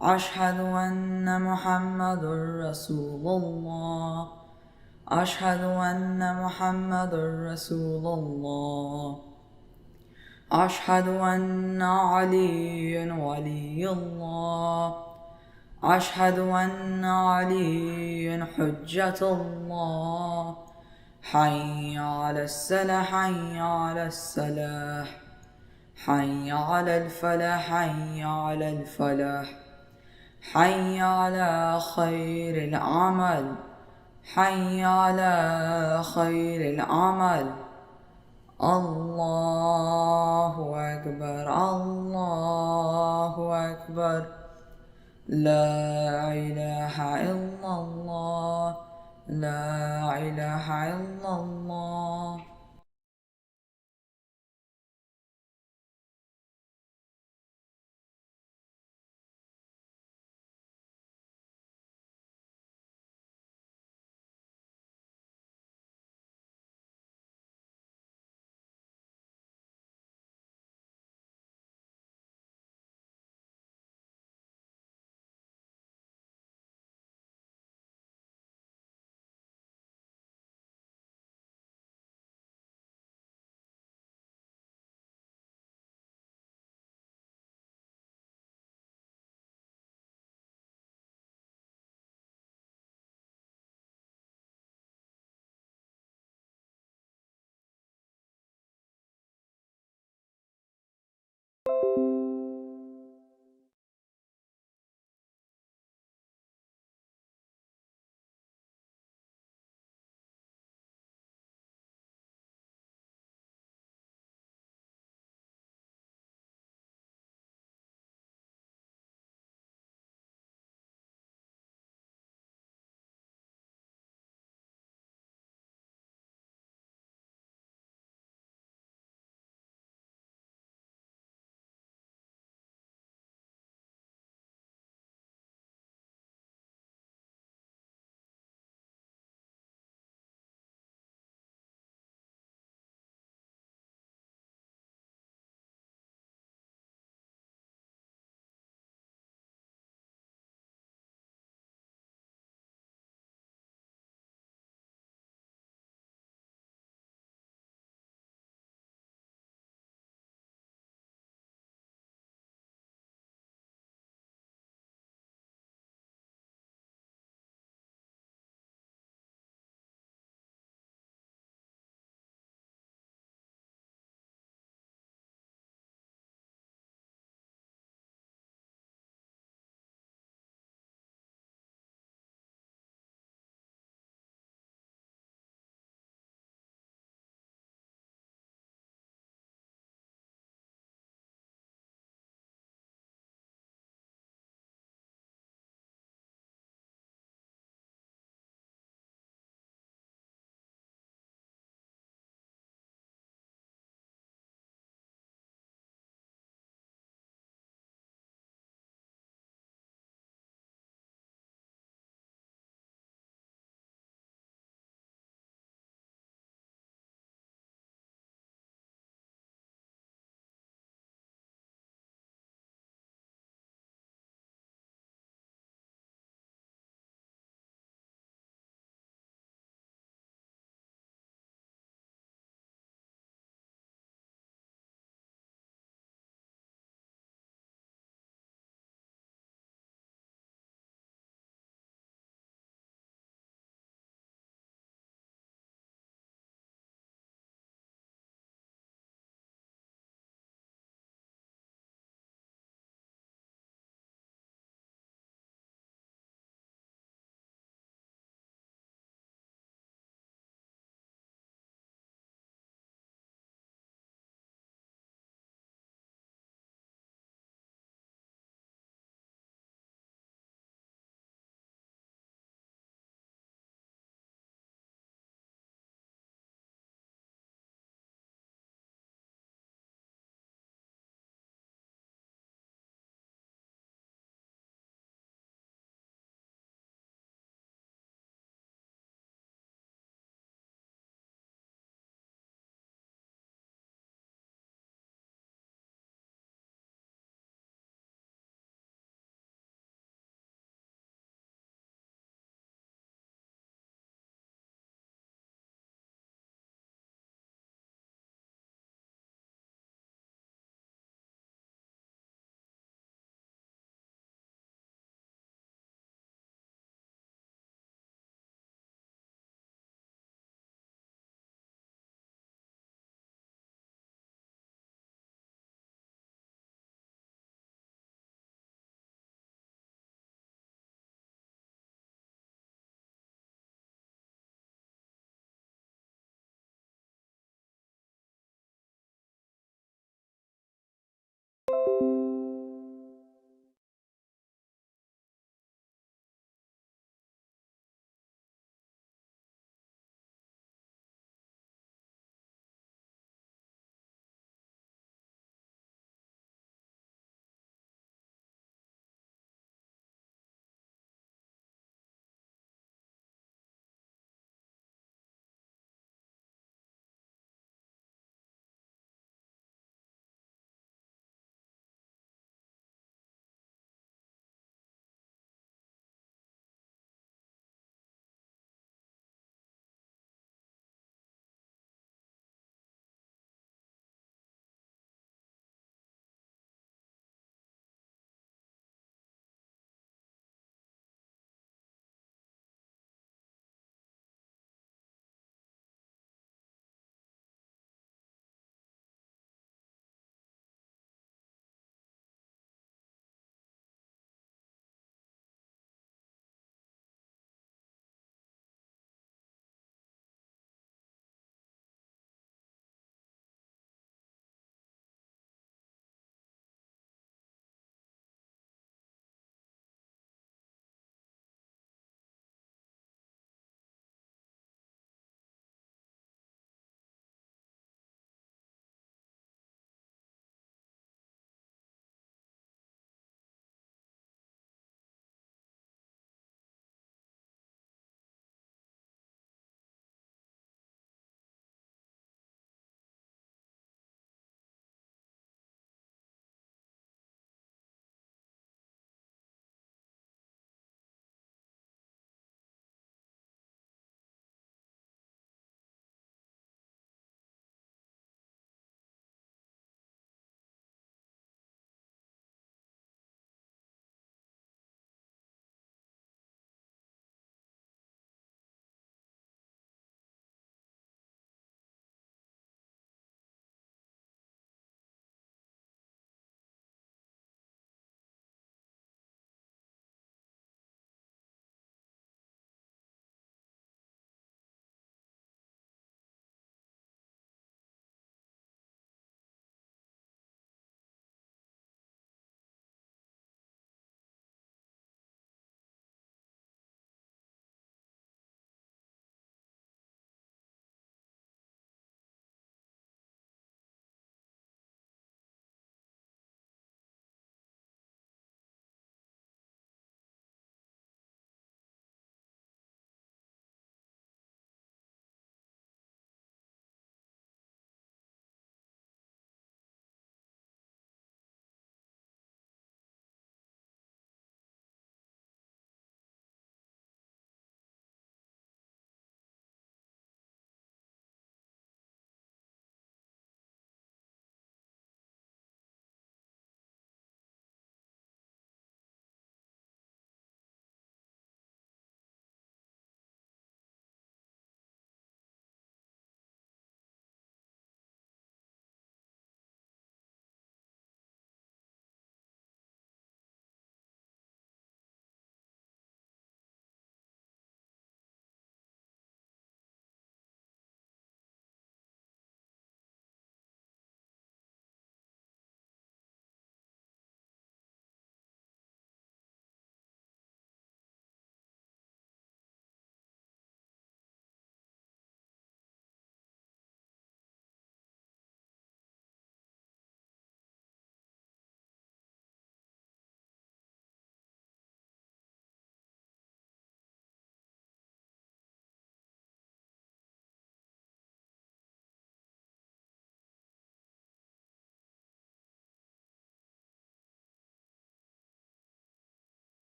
Ashhadu anna Muhammadur Rasulullah, Ashhadu anna Muhammadur Rasulullah, Ashhadu anna Aliyyun Waliyullah, Ashhadu anna Aliyyun Hujjatullah. Hayya ala as-salah, hayya ala as-salah, hayya ala al-falah, hayya ala al-falah, hayya ala khayril amal, hayya ala khayril amal. Allahu Akbar, Allahu Akbar. La ilaha illallah, La ilaha illallah.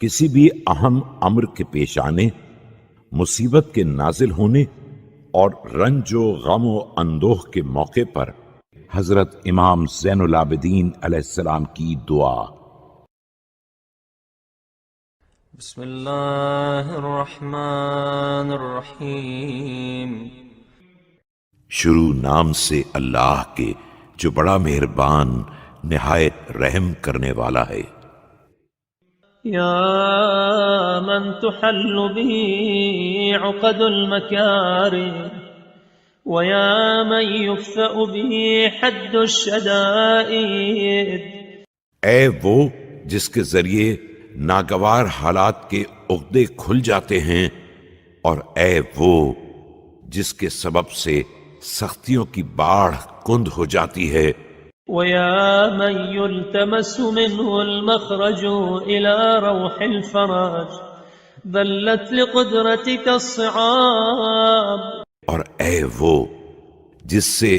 کسی بھی اہم امر کے پیش آنے، مصیبت کے نازل ہونے اور رنج و غم و اندوہ کے موقع پر حضرت امام زین العابدین علیہ السلام کی دعا۔ بسم اللہ الرحمن الرحیم۔ شروع نام سے اللہ کے جو بڑا مہربان نہایت رحم کرنے والا ہے۔ یا من تحل به عقد المکارم ویا من یفأ به حد الشدائد۔ اے وہ جس کے ذریعے ناگوار حالات کے عقدے کھل جاتے ہیں، اور اے وہ جس کے سبب سے سختیوں کی باڑھ کند ہو جاتی ہے، ويا من يلتمس منه المخرج إلى روح الفرج ذلت لقدرتك الصعاب۔ اور اے وہ جس سے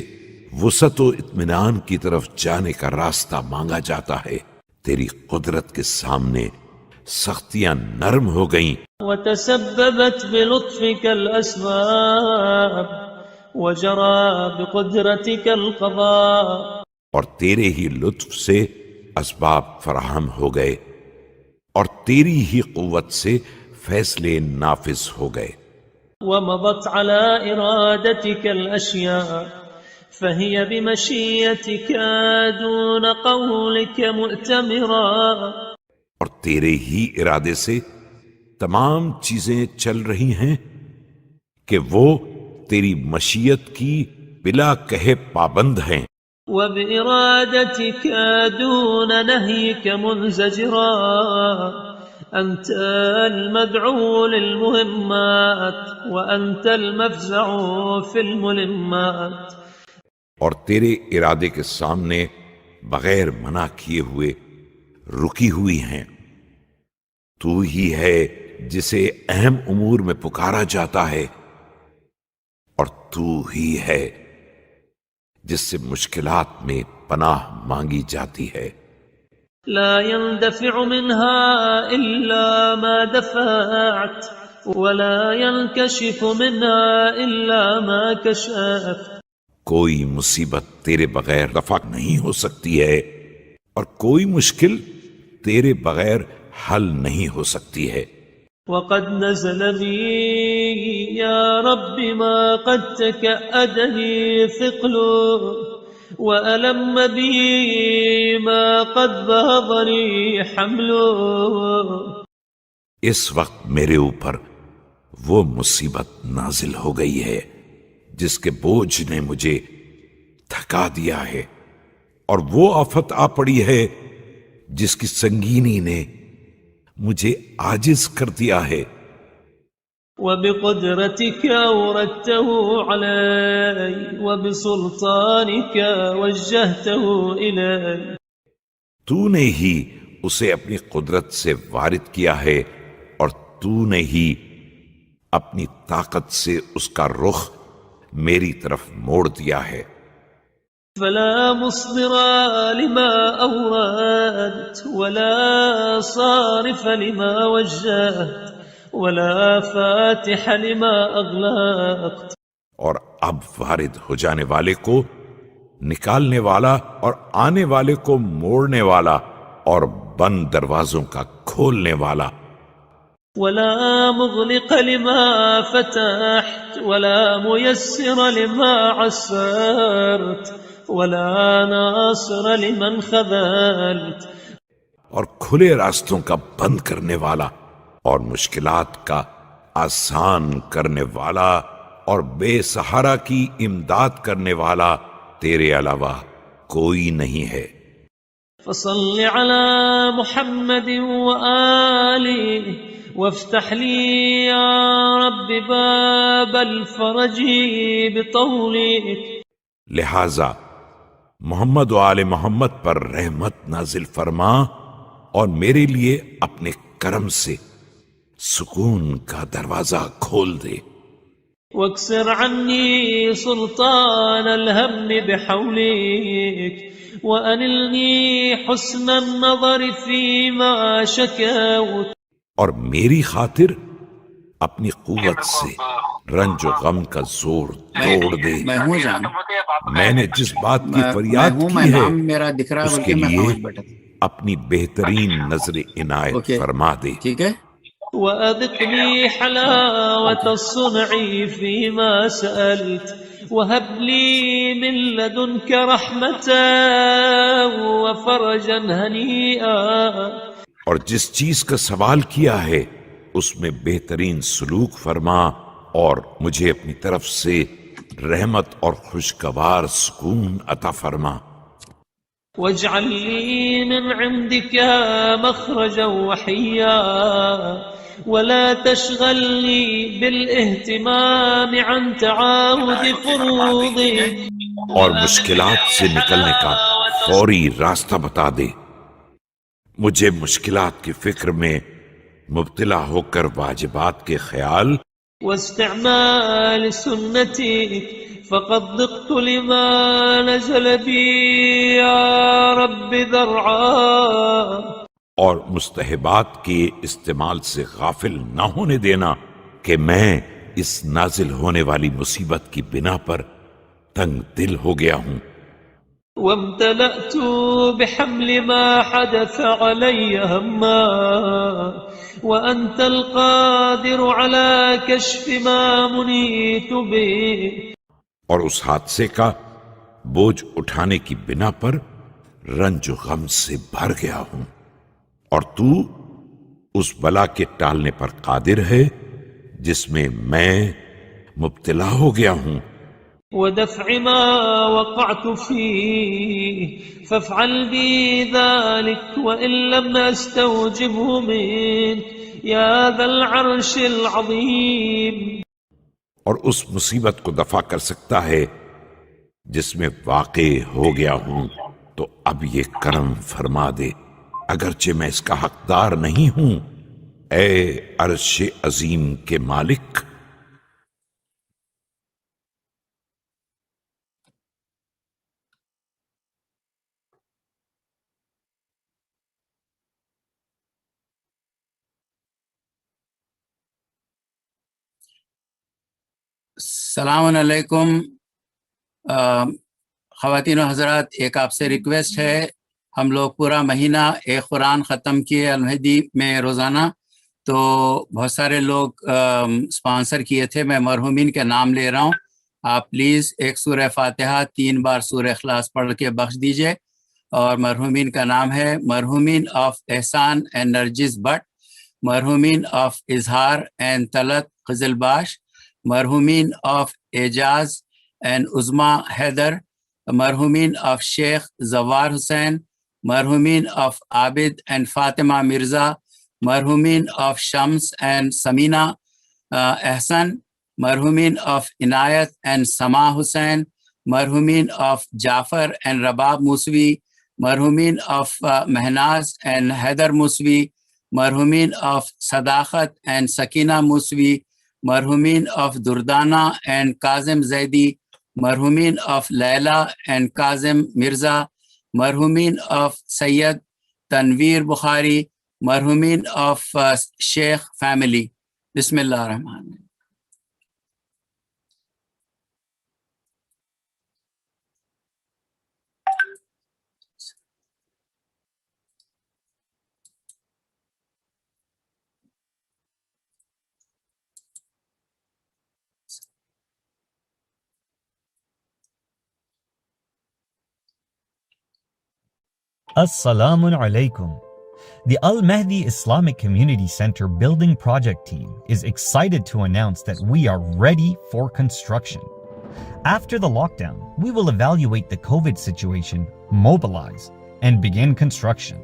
وسعت و اطمینان کی طرف جانے کا راستہ مانگا جاتا ہے، تیری قدرت کے سامنے سختیاں نرم ہو گئیں، وتسببت بلطفك الأسباب وجرى بقدرتك القضاء۔ اور تیرے ہی لطف سے اسباب فراہم ہو گئے، اور تیری ہی قوت سے فیصلے نافذ ہو گئے۔ ومضت على إرادتك الأشياء فهي بمشيتك دون قولك مؤتمرا۔ اور تیرے ہی ارادے سے تمام چیزیں چل رہی ہیں کہ وہ تیری مشیت کی بلا کہے پابند ہیں، وبإرادتك دون نهيك منزجرا۔ أنت المدعو للمهمات وأنت المفزع في الملمات۔ اور تیرے ارادے کے سامنے بغیر منع کیے ہوئے رکی ہوئی ہیں۔ تو ہی ہے جسے اہم امور میں پکارا جاتا ہے، اور تو ہی ہے جس سے مشکلات میں پناہ مانگی جاتی ہے۔ لا يندفع منها إلا ما دفعت ولا ينكشف منها إلا ما كشفت۔ کوئی مصیبت تیرے بغیر رفع نہیں ہو سکتی ہے، اور کوئی مشکل تیرے بغیر حل نہیں ہو سکتی ہے۔ وقد نزل بي يا رب ما قد تكأدني ثقل وألم بي ما قد بهضني حمل۔ اس وقت میرے اوپر وہ مصیبت نازل ہو گئی ہے جس کے بوجھ نے مجھے تھکا دیا ہے، اور وہ آفت آ پڑی ہے جس کی سنگینی نے مجھے عاجز کر دیا ہے۔ وبقدرتك أوردته علي وبسلطانك وجهته إلي۔ تو نے ہی اسے اپنی قدرت سے وارد کیا ہے، اور تو نے ہی اپنی طاقت سے اس کا رخ میری طرف موڑ دیا ہے۔ فلا مصدر لما أوردت ولا صارف لما وجهت ولا فاتح لما أغلقت۔ اور اب وارد ہو جانے والے کو نکالنے والا، اور آنے والے کو موڑنے والا، اور بند دروازوں کا کھولنے والا۔ ولا مغلق لما فتحت ولا ميسر لما عسرت ولا ناصر لمن خذلت۔ اور کھلے راستوں کا بند کرنے والا، اور مشکلات کا آسان کرنے والا، اور بے سہارا کی امداد کرنے والا تیرے علاوہ کوئی نہیں ہے۔ فصل على محمد وآله وافتح لي يا رب باب الفرج بطولك۔ لہذا محمد و آل محمد پر رحمت نازل فرما، اور میرے لیے اپنے کرم سے سکون کا دروازہ کھول دے۔ واكسر عني سلطان الهم بحولك وأنلني حسن النظر فيما شكوت۔ اور میری خاطر اپنی قوت سے رنج و غم کا زور توڑ دے. میں ہوں جان. میں نے جس بات کی میں فریاد ہوں. کی میں ہے نام میرا دکھ رہا ہے اس بول کے کے میں لیے 5 بیٹا. اپنی بہترین نظر عنایت اوکے فرما دے. ٹھیک ہے. وأذقني حلاوة الصنع فيما سألت وهب لي من لدنك رحمة وفرجا هنيئا. اور جس چیز کا سوال کیا ہے اس میں بہترین سلوک فرما اور مجھے اپنی طرف سے رحمت اور خوشگوار سکون عطا فرما. واجعل لي من عندك مخرجا وحيا ولا تشغلني بالاهتمام عن تعاود فروضك. اور مشکلات سے نکلنے کا فوری راستہ بتا دے. مجھے مشکلات کی فکر میں مبتلا ہو کر واجبات کے خیال واستعمال سنتك فقد ضقت لما نزل بي يا رب ذرعا. اور مستحبات کے استعمال سے غافل نہ ہونے دینا کہ میں اس نازل ہونے والی مصیبت کی بنا پر تنگ دل ہو گیا ہوں. وامتلأت بحمل ما حدث علي هما وأنت القادر على كشف ما منيت به. اور اس حادثے کا بوجھ اٹھانے کی بنا پر رنج و غم سے بھر گیا ہوں اور تو اس بلا کے ٹالنے پر قادر ہے جس میں میں مبتلا ہو گیا ہوں. ودفع ما وقعت فيه فافعل بي ذلك وإن لم أستوجبه منك يا ذا العرش العظيم. اور اس مصیبت کو دفع کر سکتا ہے جس میں واقع ہو گیا ہوں تو اب یہ کرم فرما دے اگرچہ میں اس کا حقدار نہیں ہوں. اے عرش عظیم کے مالک. السلام علیکم. خواتین و حضرات، ایک آپ سے ریکویسٹ ہے. ہم لوگ پورا مہینہ ایک قرآن ختم کیے المہدی میں روزانہ، تو بہت سارے لوگ سپانسر کیے تھے. میں مرحومین کے نام لے رہا ہوں. آپ پلیز ایک سورہ فاتحہ 3 بار سورہ اخلاص پڑھ کے بخش دیجئے. اور مرحومین کا نام ہے مرحومین آف احسان اینڈ نرجس بٹ، مرحومین of Izhar and Talat Qizilbash, مرحومین آف اعجاز اینڈ عظما حیدر، مرحومین آف شیخ زوار حسین، مرحومین آف عابد اینڈ فاطمہ مرزا، مرحومین آف شمس اینڈ سمینہ احسن، مرحومین آف عنایت اینڈ سما حسین، مرحومین آف جعفر اینڈ رباب موسوی، مرحومین آف مہناز اینڈ حیدر موسوی، مرحومین آف صداقت اینڈ سکینہ موسوی، مرحومین of Durdana and Kazim Zaidi, مرحومین of Laila and Kazim Mirza, مرحومین آف سید تنویر بخاری، مرحومین آف شیخ فیملی. بسم اللہ الرحمن الرحیم. Assalamu alaikum. The Al-Mahdi Islamic Community Center building project team is excited to announce that we are ready for construction. After the lockdown, we will evaluate the COVID situation, mobilize, and begin construction.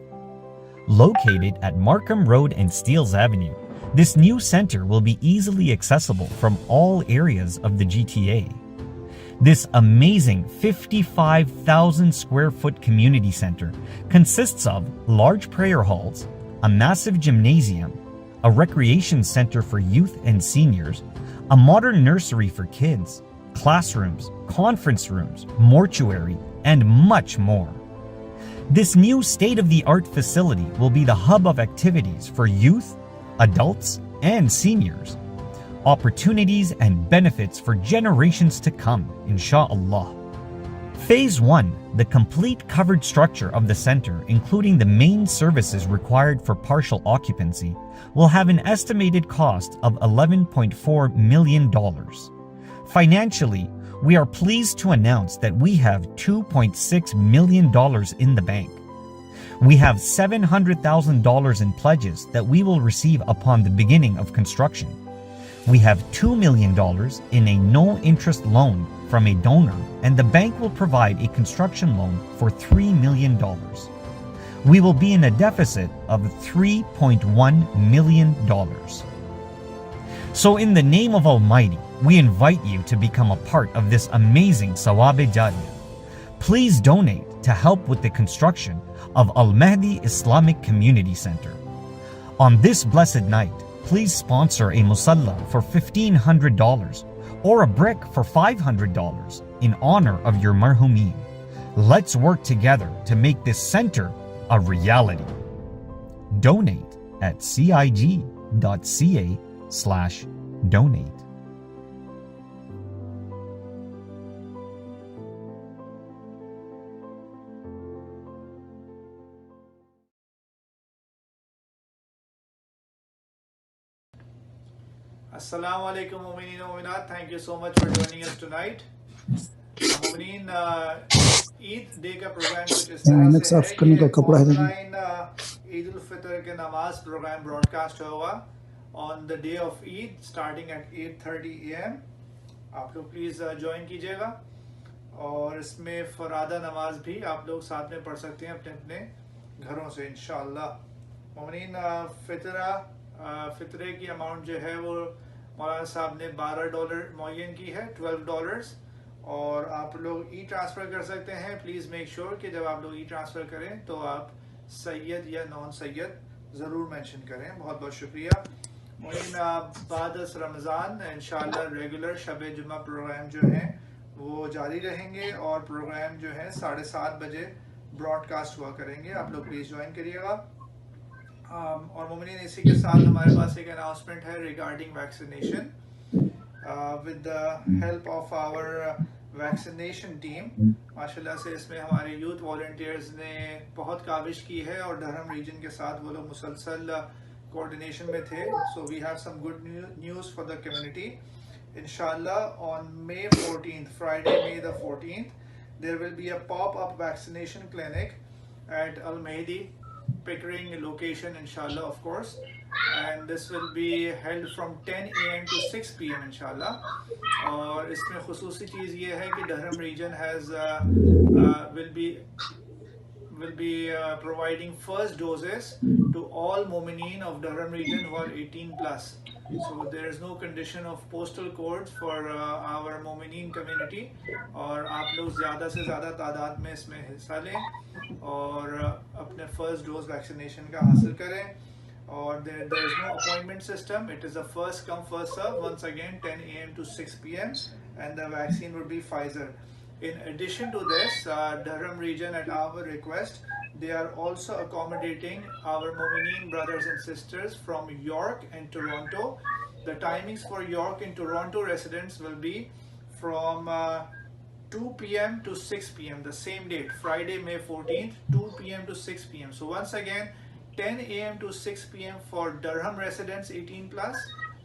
Located at Markham Road and Steeles Avenue, this new center will be easily accessible from all areas of the GTA. This amazing 55,000 square foot community center consists of large prayer halls, a massive gymnasium, a recreation center for youth and seniors, a modern nursery for kids, classrooms, conference rooms, mortuary, and much more. This new state-of-the-art facility will be the hub of activities for youth, adults and seniors. Opportunities and benefits for generations to come, insha'Allah. Phase 1, the complete covered structure of the center, including the main services required for partial occupancy, will have an estimated cost of $11.4 million. Financially, we are pleased to announce that we have $2.6 million in the bank. We have $700,000 in pledges that we will receive upon the beginning of construction. We have $2 million in a no-interest loan from a donor, and the bank will provide a construction loan for $3 million. We will be in a deficit of $3.1 million. So in the name of Almighty, we invite you to become a part of this amazing Sawab-e Jariyah. Please donate to help with the construction of Al-Mahdi Islamic Community Center. On this blessed night, please sponsor a musalla for $1,500 or a brick for $500 in honor of your marhumeen. Let's work together to make this center a reality. Donate at cig.ca/donate. Assalamu alaikum mu'mineen and mu'minat. Thank you so much for joining us tonight. मुमिनीन Eid day का programme कुछ इस तरह से है कि online Eid ul Fitr के नमाज प्रोग्राम ब्रॉडकास्ट होगा on the day of Eid starting at 8:30 AM. आप लोग प्लीज ज्वाइन कीजिएगा और इसमें फरादा नमाज भी आप लोग साथ में पढ़ सकते हैं अपने अपने घरों से इंशाअल्लाह. मुमिनीन फितरे की अमाउंट जो है वो मौलाना साहब ने $12 मुअय्यन की है, $12, और आप लोग ई ट्रांसफ़र कर सकते हैं. प्लीज़ मेक श्योर कि जब आप लोग ई ट्रांसफ़र करें तो आप सैयद या नॉन सैयद ज़रूर मेंशन करें. बहुत बहुत शुक्रिया. बाद रमज़ान इंशाअल्लाह रेगुलर शब जुमा प्रोग्राम जो हैं वो जारी रहेंगे और प्रोग्राम जो है 7:30 बजे ब्रॉडकास्ट हुआ करेंगे. आप लोग प्लीज़ ज्वाइन करिएगा. और मुमिनीन इसी के साथ हमारे पास एक अनाउंसमेंट है regarding vaccination. With the help of our vaccination team, माशाल्लाह से इसमें हमारे यूथ वॉलंटियर्स ने बहुत काविश की है और धर्म रीजन के साथ वो लोग मुसलसल कोऑर्डिनेशन में थे. So we have some good news for the community. इंशाल्लाह on May 14th, Friday May the 14th, there will be a pop-up vaccination clinic at Al-Mahdi Pickering location inshallah, of course, and this will be held from 10 AM to 6 PM inshallah. और इसमें खुसूसी चीज़ ये है कि Durham region has will be providing first doses to all mu'mineen of Durham region who are 18 plus. So there is no condition of postal codes for our mu'mineen community. और आप लोग ज़्यादा से ज़्यादा तादाद में इसमें हिस्सा लें और अपने फर्स्ट डोज वैक्सीनेशन का हासिल करें. और there is no appointment system. It is a first come first serve. Once again 10 AM to 6 PM, and the vaccine would be Pfizer. In addition to this, Durham region at our request, they are also accommodating our Mu'mineen brothers and sisters from York and Toronto. The timings for York and Toronto residents will be from 2 PM to 6 PM, the same date, Friday May 14th, 2 PM to 6 PM. So once again, 10 AM to 6 PM for Durham residents 18 plus,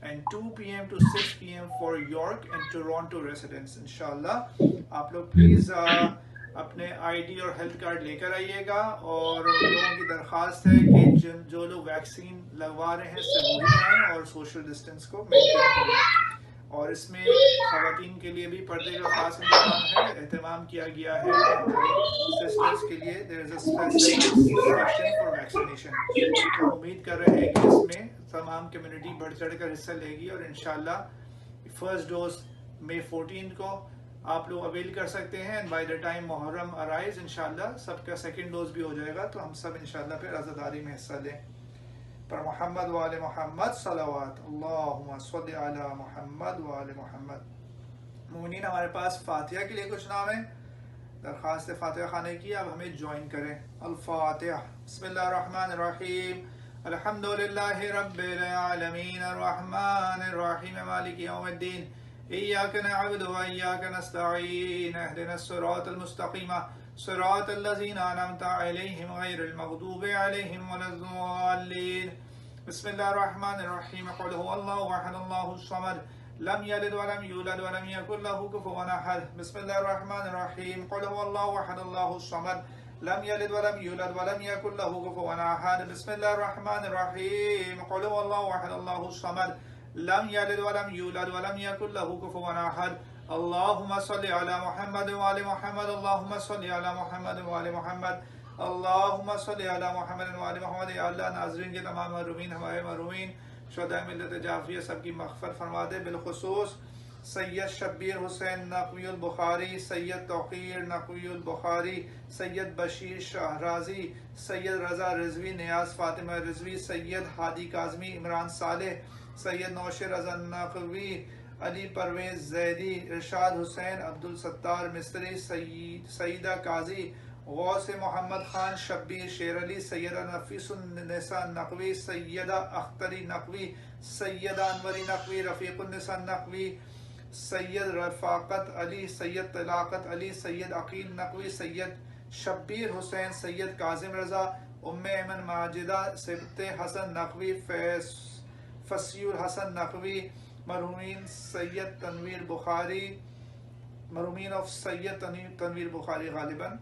and 2 PM to 6 PM for York and Toronto residents. इंशाल्लाह आप लोग please अपने ID और health card लेकर आइएगा. और लोगों की दरख्वास्त है कि जो लोग वैक्सीन लगवा रहे हैं से वही आएँ और सोशल डिस्टेंस को मेंटेन करें. और इसमें ख़वातीन के लिए भी पर्दे का खास एहतमाम किया गया है. सिस्टर्स के लिए there is a specific section for vaccination. तो उम्मीद कर रहे हैं कि इसमें तमाम कम्युनिटी बढ़ चढ़ कर हिस्सा लेगी और इंशाल्लाह फर्स्ट डोज May 14 को आप लोग अवेल कर सकते हैं. And by the time Muharram arise इंशाल्लाह सबका सेकंड डोज भी हो जाएगा, तो हम सब इंशाल्लाह फिर आज़ादारी में हिस्सा लें. पर मोहम्मद वाले मोहम्मद सलावत अल्लाहुम्मा सल्ली अला मोहम्मद वाले मोहम्मद. मुमिनीन हमारे पास फातिहा के लिए कुछ नाम है. दरख्वास्त फातिहा खाने की, अब हमें ज्वाइन करें. अल फातिहा. बिस्मिल्लाहिर्रहमानिर्रहीम. الحمد لله رب العالمين الرحمن الرحيم مالك يوم الدين إياك نعبد وإياك نستعين اهدنا الصراط المستقيم صراط الذين أنعمت عليهم غير المغضوب عليهم ولا الضالين بسم الله الرحمن الرحيم قل هو الله أحد الله الصمد لم يلد ولم يولد ولم يكن له كفوا أحد بسم الله الرحمن الرحيم قل هو الله أحد الله الصمد لم يلد ولم يولد ولم يكن له كفوا أحد بسم الله الرحمن الرحيم قل هو الله أحد الله الصمد لم يلد ولم يولد ولم يكن له كفوا أحد اللهم صل على محمد وآل محمد اللهم صل على محمد وآل محمد اللهم صل على محمد وآل محمد یا اللہ ناظرین کے تمام محرومین ہمارے محرومین شہداء ملت جعفریہ سب کی مغفرت فرما دے بالخصوص سید شبیر حسین نقوی البخاری سید توقیر نقوی البخاری سید بشیر شہرازی سید رضا رضوی نیاز فاطمہ رضوی سید ہادی کاظمی عمران صالح سید نوشر رضا نقوی علی پرویز زیدی ارشاد حسین عبدالستار مصری سیدہ قاضی غوث محمد خان شبیر شیر علی سیدہ نفیس النساء نقوی سیدہ اختری نقوی سیدہ انوری نقوی رفیق النساء نقوی سید رفاقت علی سید طلاقت علی سید عقیل نقوی سید شبیر حسین سید کاظم رضا ام ایمن ماجدہ سبت حسن نقوی فصیح الحسن نقوی مرحومین سید تنویر بخاری مرحومین آف سید تنویر بخاری غالباً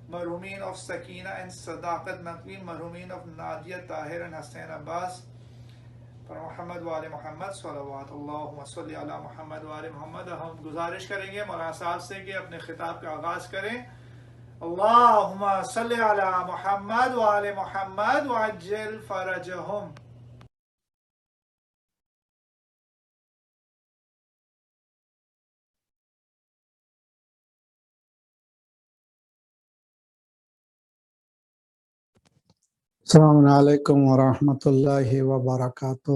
مرحومین آف سکینہ اینڈ صداقت نقوی مرحومین آف نادیہ طاہر اینڈ حسین عباس پر محمد وآل محمد صلوات اللہم صلی علی محمد وآل محمد. ہم گزارش کریں گے مولانا صاحب سے کہ اپنے خطاب کا آغاز کریں. اللہم صلی علی محمد وآل محمد وعجل فرجہم. السلام علیکم ورحمۃ اللہ وبرکاتہ.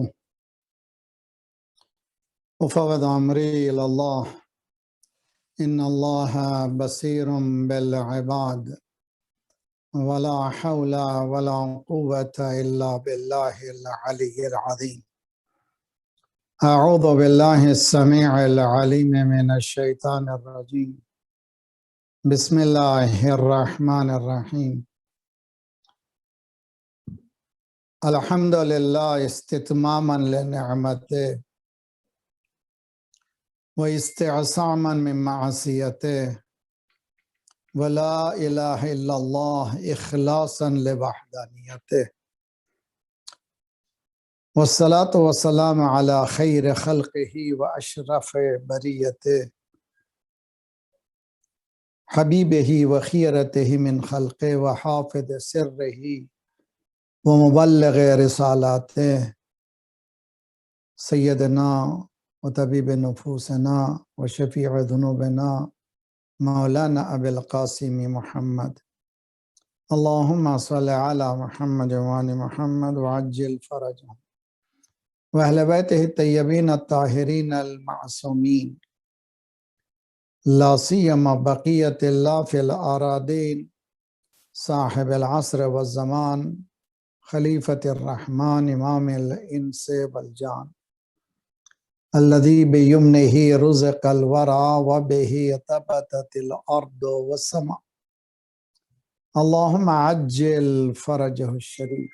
افوض امری الی اللہ ان اللہ بصیر بالعباد ولا حول ولا قوة الا باللہ العلی العظیم. اعوذ باللہ السمیع العلیم من الشیطان الرجیم. بسم اللہ الرحمن الرحیم. الحمد للہ استتماما لنعمته و استعصاما من معصیته ولا الہ الا اللہ اخلاصا لوحدانیته والصلاة والسلام على خیر خلقه و اشرف بریته حبیبه و خیرته من خلقه و حافظ سره ومبلغ رسالاته سیدنا و طبیب نفوسنا و شفیع ذنوبنا مولانا ابی القاسم محمد. اللہم صلی علی محمد وآل محمد وعجل فرجہم واہل بیتہ الطیبین الطاہرین المعصومین لا سیما بقیت اللہ فی الارادین صاحب العصر والزمان خلیفۃ الرحمن امام الانس والجان الذی بیمنہ رزق الورا وبہ ثبتت الارض والسماء. اللہم عجل فرجہ الشریف.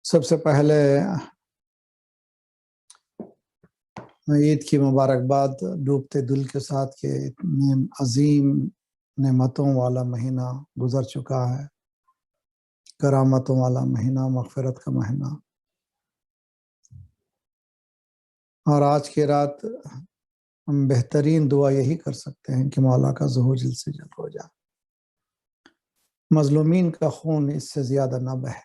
سب سے پہلے عید کی مبارکباد ڈوبتے دل کے ساتھ کہ اتنے عظیم نعمتوں والا مہینہ گزر چکا ہے، کرامتوں والا مہینہ، مغفرت کا مہینہ. اور آج کی رات ہم بہترین دعا یہی کر سکتے ہیں کہ مولا کا ظہور جلد سے جلد ہو جائے، مظلومین کا خون اس سے زیادہ نہ بہے.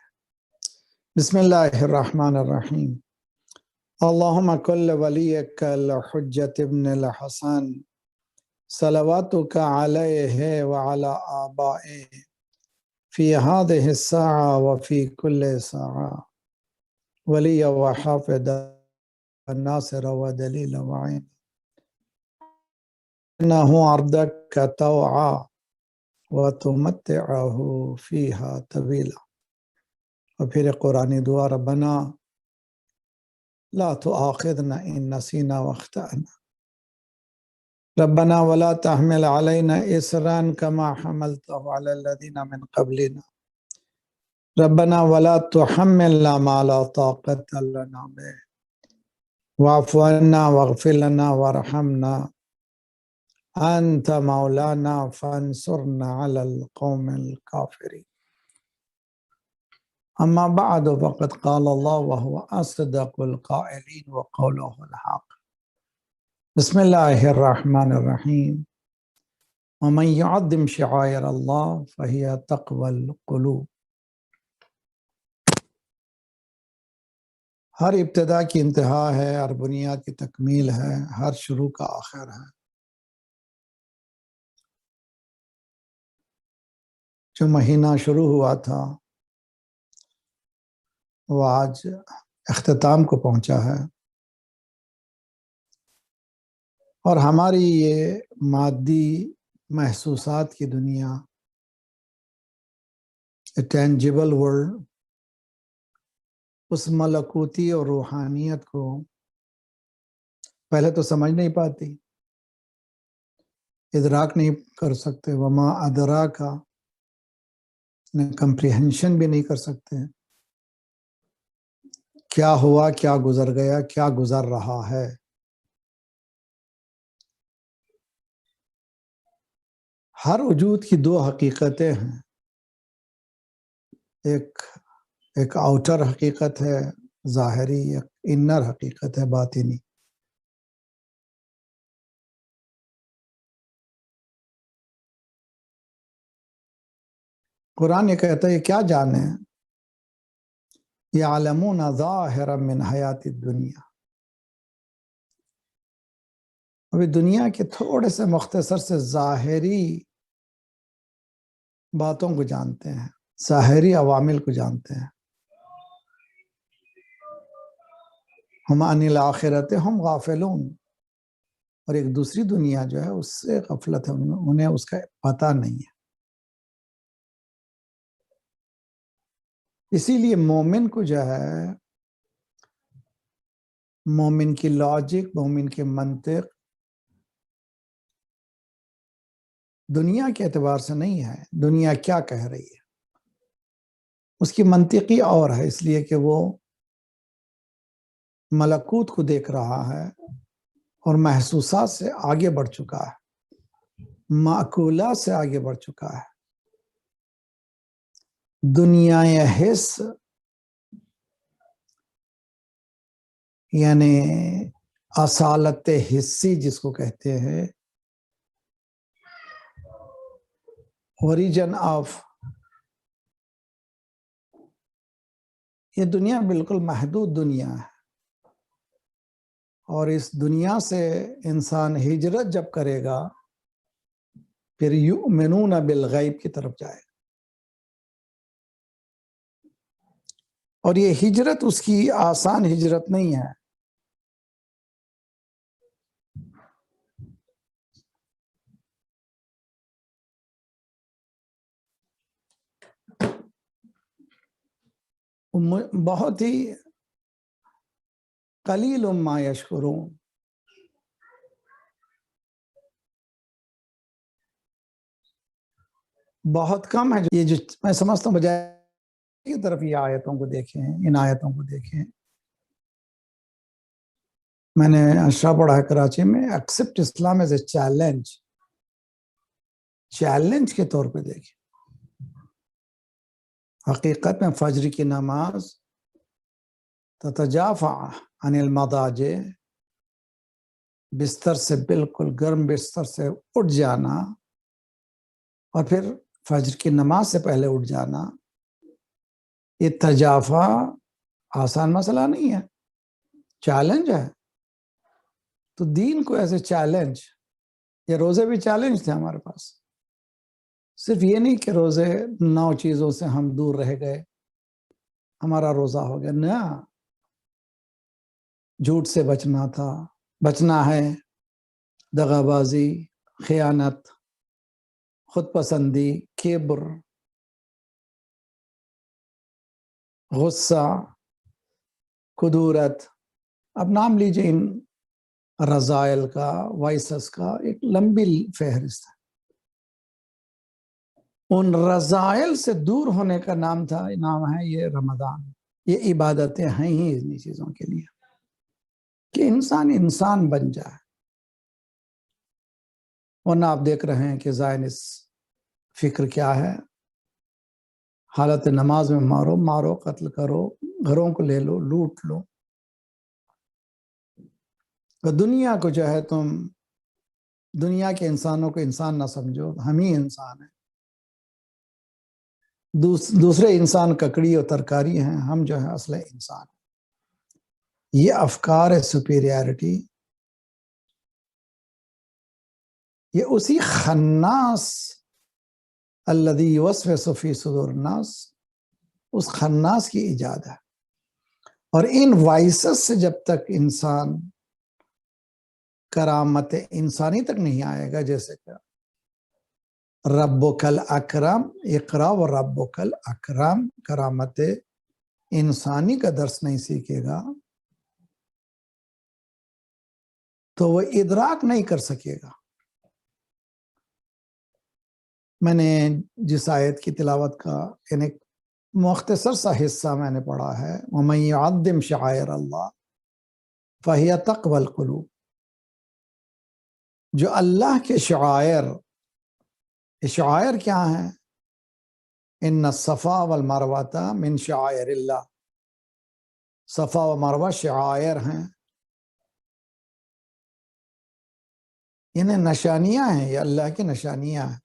بسم اللہ الرحمن الرحیم. اللہم کل ولیک الحجت ابن الحسن صلواتک علیہ وعلی آبائہ فی هذه الساعة وفی کل ساعة ولی وحافظ الناصر ودلیل وعین انہ عرضک طوعا وَتُمَتِّعَهُ فِيهَا طَوِيلًا. اور پھر قرآنی دعا ربنا لا تؤاخذنا إن نسينا واخطأنا ربنا ولا تحمل علينا إصرا كما حملته على الذين من قبلنا ربنا ولا تحملنا ما لا طاقة لنا به واعف عنا واغفر لنا وارحمنا أنت مولانا فانصرنا على القوم الكافرين. أما بعد فقد قال الله وهو أصدق القائلين وقوله الحق. بسم الله الرحمن الرحيم. ومن يعظم شعائر الله فهي تقوى القلوب. ہر ابتدا کی انتہا ہے، ہر بنیاد کی تکمیل ہے، ہر شروع کا آخر ہے. جو مہینہ شروع ہوا تھا وہ آج اختتام کو پہنچا ہے، اور ہماری یہ مادی محسوسات کی دنیا، ٹینجیبل ورلڈ، اس ملکوتی اور روحانیت کو پہلے تو سمجھ نہیں پاتی، ادراک نہیں کر سکتے، وما ادراکا کمپریہنشن بھی نہیں کر سکتے. کیا ہوا، کیا گزر گیا، کیا گزر رہا ہے. ہر وجود کی دو حقیقتیں ہیں، ایک آؤٹر حقیقت ہے ظاہری، ایک انر حقیقت ہے باطنی. قرآن یہ کہتا ہے کیا جانے یعلمون ظاہرا من حیات الدنیا. ابھی دنیا کے تھوڑے سے مختصر سے ظاہری باتوں کو جانتے ہیں، ظاہری عوامل کو جانتے ہیں. ہم عن الآخرت ہم غافلون، اور ایک دوسری دنیا جو ہے اس سے غفلت ہے، انہیں اس کا پتہ نہیں ہے. اسی لیے مومن کو جو ہے، مومن کی لاجک، مومن کی منطق دنیا کے اعتبار سے نہیں ہے. دنیا کیا کہہ رہی ہے اس کی منطقی اور ہے، اس لیے کہ وہ ملکوت کو دیکھ رہا ہے اور محسوسات سے آگے بڑھ چکا ہے، معقولات سے آگے بڑھ چکا ہے. دنیا حس یعنی اصالت حسی جس کو کہتے ہیں، اوریجن آف، یہ دنیا بالکل محدود دنیا ہے. اور اس دنیا سے انسان ہجرت جب کرے گا پھر یؤمنون بالغیب کی طرف جائے گا. اور یہ ہجرت اس کی آسان ہجرت نہیں ہے. بہت ہی قلیل ما یشکرون، بہت کم ہے یہ جو میں سمجھتا ہوں بجائے کی طرف یہ آیتوں کو دیکھیں، ان آیتوں کو دیکھیں. میں نے اشرا پڑھا ہے کراچی میں، accept Islam as a challenge کے طور پہ دیکھیں. حقیقت میں فجر کی نماز، تتجافی عن المضاجع، بستر سے بالکل گرم بستر سے اٹھ جانا اور پھر فجر کی نماز سے پہلے اٹھ جانا، یہ تجافا آسان مسئلہ نہیں ہے، چیلنج ہے. تو دین کو ایسے چیلنج، یہ روزے بھی چیلنج تھے ہمارے پاس. صرف یہ نہیں کہ روزے 9 چیزوں سے ہم دور رہ گئے ہمارا روزہ ہو گیا، نہ، جھوٹ سے بچنا تھا، بچنا ہے، دغا بازی، خیانت، خود پسندی، کبر، غصہ، کدورت، اب نام لیجیے ان رذائل کا، وائسس کا ایک لمبی فہرست ہے. ان رذائل سے دور ہونے کا نام ہے یہ رمضان. یہ عبادتیں ہیں ہی انہی چیزوں کے لیے کہ انسان بن جائے. ورنہ آپ دیکھ رہے ہیں کہ زائنس فکر کیا ہے، حالت نماز میں مارو، قتل کرو، گھروں کو لے لو، لوٹ لو. دنیا کو جو ہے تم دنیا کے انسانوں کو انسان نہ سمجھو، ہم ہی انسان ہیں. دوسرے انسان ککڑی اور ترکاری ہیں، ہم جو ہے اصل انسان ہیں. یہ افکار سپیریارٹی یہ اسی خناس الذی یوسوس فی صدور الناس، اس خناس کی ایجاد ہے. اور ان وائسز سے جب تک انسان کرامت انسانی تک نہیں آئے گا، جیسے کہ ربک الاکرم، اقرا و ربک الاکرم، کرامت انسانی کا درس نہیں سیکھے گا تو وہ ادراک نہیں کر سکے گا. میں نے جس آیت کی تلاوت کا یعنی مختصر سا حصہ میں نے پڑھا ہے، وَمَن يُعَظِّمْ شَعَائِرَ اللَّهِ فَهِيَ تَقْوَى الْقُلُوبِ، جو اللہ کے شعائر کیا ہیں؟ ان الصفا والمروہ من شعائر اللہ، صفا و مروہ شعائر ہیں، انہیں نشانیاں ہیں، یہ اللہ کی نشانیاں ہیں.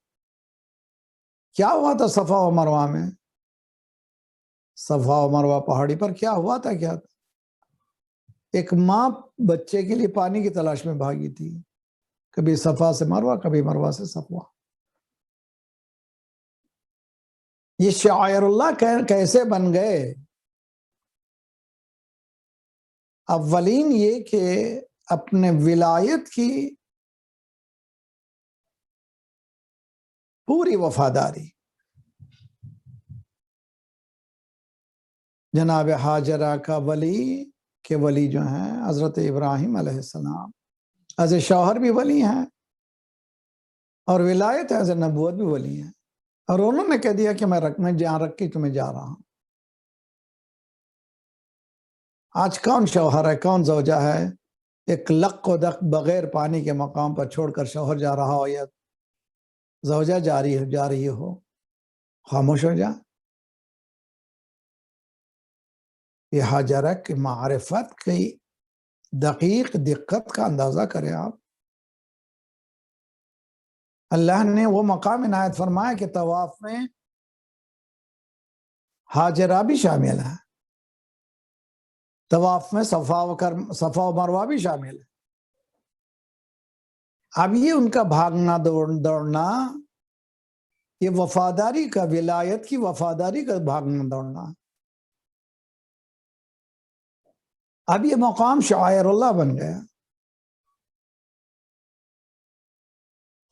کیا ہوا تھا صفا و مروہ میں؟ صفا و مروہ پہاڑی پر کیا ہوا تھا؟ کیا تھا؟ ایک ماں بچے کے لیے پانی کی تلاش میں بھاگی تھی، کبھی صفا سے مروہ، کبھی مروہ سے صفا. یہ شعائر اللہ کیسے بن گئے؟ اولین یہ کہ اپنے ولایت کی پوری وفاداری. جناب ہاجرہ کا ولی کے ولی جو ہیں حضرت ابراہیم علیہ السلام، ایز اے شوہر بھی ولی ہیں اور ولایت ایز اے نبوت بھی ولی ہیں. اور انہوں نے کہہ دیا کہ میں جہاں رکھ کے تمہیں جا رہا ہوں. آج کون شوہر ہے، کون زوجہ ہے ایک لق و دق بغیر پانی کے مقام پر چھوڑ کر شوہر جا رہا ہو یا زوجہ جا رہی ہو، خاموش ہو جا؟ یہ ہاجرہ کی معرفت کی دقیق دقت کا اندازہ کریں آپ. اللہ نے وہ مقام عنایت فرمایا کہ طواف میں ہاجرہ بھی شامل ہے، طواف میں صفا و مروہ بھی شامل ہے. اب یہ ان کا بھاگنا دوڑنا، یہ وفاداری کا، ولایت کی وفاداری کا بھاگنا دوڑنا. اب یہ مقام شعائر اللہ بن گیا.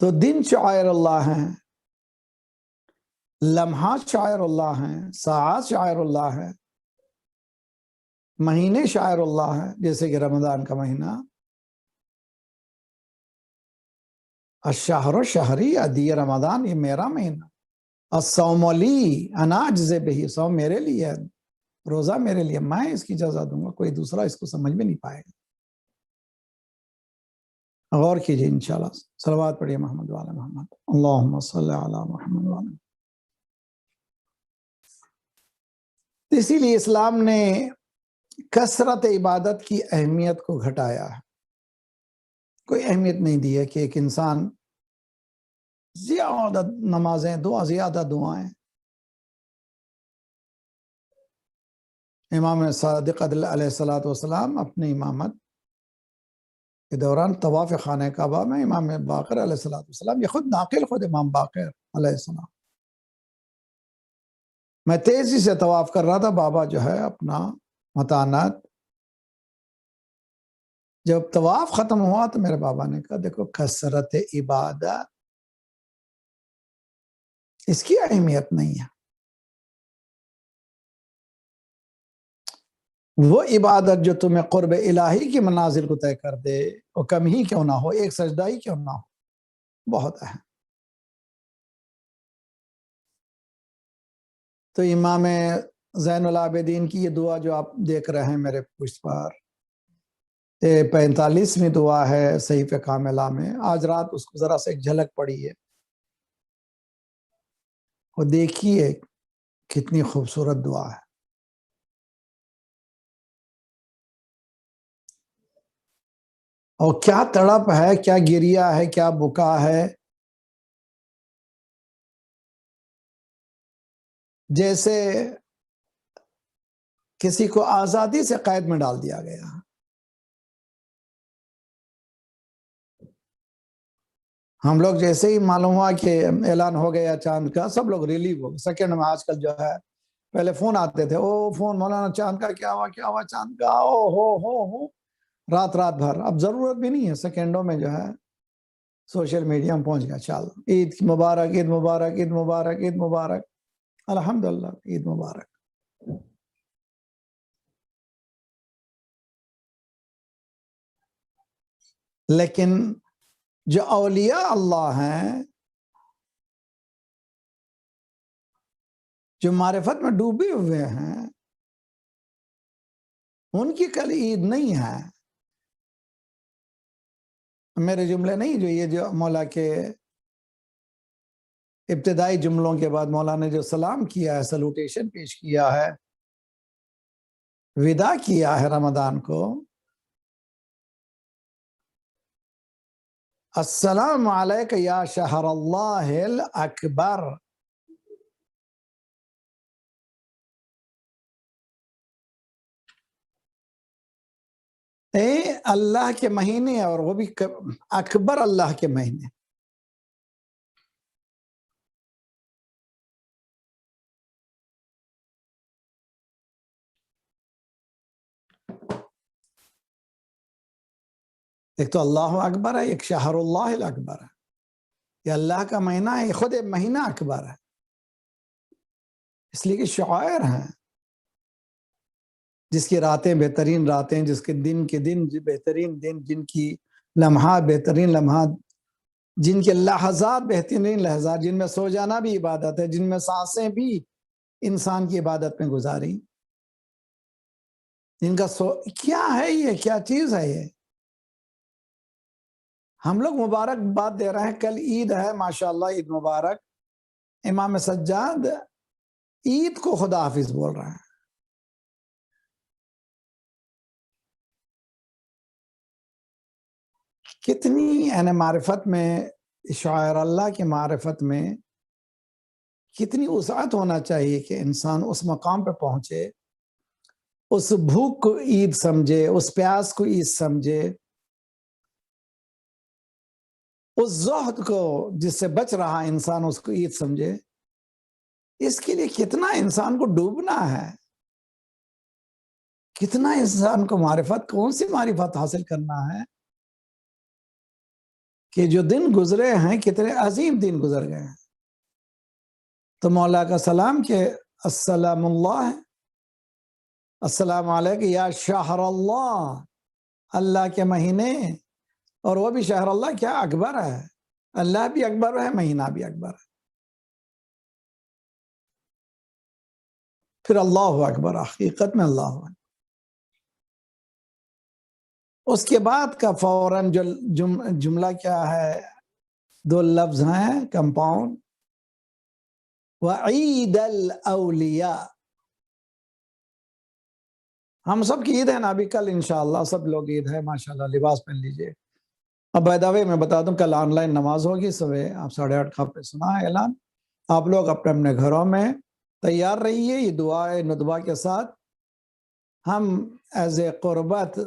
تو دن شعائر اللہ ہیں، لمحات شعائر اللہ ہیں، ساعات شعائر اللہ ہیں، مہینے شعائر اللہ ہیں. جیسے کہ رمضان کا مہینہ، الشہر شہری ادی رمضان، یہ میرا مہینہ. الصوم لی انا اجزی بہ، صوم میرے لیے ہے، روزہ میرے لیے، میں اس کی جزا دوں گا، کوئی دوسرا اس کو سمجھ میں نہیں پائے گا. غور کیجئے انشاءاللہ. صلوات پڑھیے محمد وعلی محمد. اللہم صلی علی محمد وعلی. اسی لیے اسلام نے کثرت عبادت کی اہمیت کو گھٹایا ہے. کوئی اہمیت نہیں دی ہے کہ ایک انسان زیادہ نمازیں، زیادہ دعائیں. امام صادق علیہ السلام اپنی امامت کے دوران طواف خانہ کعبہ میں امام باقر علیہ السلام، یہ خود ناقل خود امام باقر علیہ السلام، میں تیزی سے طواف کر رہا تھا، بابا جو ہے اپنا متانت، جب طواف ختم ہوا تو میرے بابا نے کہا دیکھو کثرت عبادت اس کی اہمیت نہیں ہے. وہ عبادت جو تمہیں قرب الہی کی منازل کو طے کر دے، وہ کم ہی کیوں نہ ہو، ایک سجدہ ہی کیوں نہ ہو، بہت اہم. تو امام زین العابدین کی یہ دعا جو آپ دیکھ رہے ہیں میرے پشت پر، 45ویں دعا ہے صحیفہ کاملہ میں. آج رات اس کو ذرا سے ایک جھلک پڑی ہے، وہ دیکھیے کتنی خوبصورت دعا ہے. اور کیا تڑپ ہے، کیا گریہ ہے، کیا بکا ہے. جیسے کسی کو آزادی سے قید میں ڈال دیا گیا. ہم لوگ جیسے ہی معلوم ہوا کہ اعلان ہو گیا چاند کا، سب لوگ ریلیو ہو گئے. سیکنڈ میں آج کل جو ہے، پہلے فون آتے تھے، او فون مولانا چاند کا کیا ہوا چاند کا، او ہو رات بھر. اب ضرورت بھی نہیں ہے، سیکنڈوں میں جو ہے سوشل میڈیا میں پہنچ گیا. چل عید مبارک، عید مبارک، عید مبارک، عید مبارک. الحمدللہ، عید مبارک. لیکن جو اولیاء اللہ ہیں، جو معرفت میں ڈوبے ہوئے ہیں، ان کی کل عید نہیں ہے. میرے جملے نہیں، جو یہ جو مولا کے ابتدائی جملوں کے بعد مولا نے جو سلام کیا ہے، سلوٹیشن پیش کیا ہے، وداع کیا ہے رمضان کو، السلام علیک یا شہر اللہ الاکبر. اللہ کے مہینے، اور وہ بھی اکبر اللہ کے مہینے. ایک تو اللہ اکبر ہے، ایک شہر اللہ الاکبر ہے. یہ اللہ کا مہینہ ہے، خود مہینہ اکبر ہے، اس لیے کہ شعائر ہیں. جس کی راتیں بہترین راتیں، جس کے دن بہترین دن، جن کی لمحات بہترین لمحات، جن کے لحظات بہترین لحظات، جن میں سو جانا بھی عبادت ہے، جن میں سانسیں بھی انسان کی عبادت میں گزاری. جن کا کیا ہے یہ، کیا چیز ہے یہ. ہم لوگ مبارک بات دے رہے ہیں. کل عید ہے، ماشاءاللہ عید مبارک. امام سجاد عید کو خدا حافظ بول رہے ہیں. کتنی یعنی معرفت میں، شاعر اللہ کی معرفت میں کتنی وسعت ہونا چاہیے کہ انسان اس مقام پہ پہنچے، اس بھوک کو عید سمجھے، اس پیاس کو عید سمجھے، اس زہد کو جس سے بچ رہا انسان اس کو عید سمجھے. اس کے لیے کتنا انسان کو ڈوبنا ہے، کتنا انسان کو معرفت، کون سی معرفت حاصل کرنا ہے کہ جو دن گزرے ہیں کتنے عظیم دن گزر گئے ہیں. تو مولا کا سلام کہ السلام اللہ، السلام علیکم یا شہر اللہ، اللہ کے مہینے. اور وہ بھی شہر اللہ کیا اکبر ہے، اللہ بھی اکبر ہے، مہینہ بھی اکبر ہے. پھر اللہ اکبر، حقیقت میں اللہ اکبر. اس کے بعد کا فوراً جو جملہ کیا ہے، دو لفظ ہیں کمپاؤنڈ، وعید الاولیاء. ہم سب کی عید ہے نا ابھی، کل انشاءاللہ سب لوگ عید ہے، ماشاءاللہ لباس پہن لیجئے. اب بائی دا وے میں بتا دوں، کل آن لائن نماز ہوگی صبح، آپ 8:30 پہ سنا ہے اعلان. آپ لوگ اپنے اپنے گھروں میں تیار رہیے. یہ دعائے ندبہ کے ساتھ ہم ایز اے قربت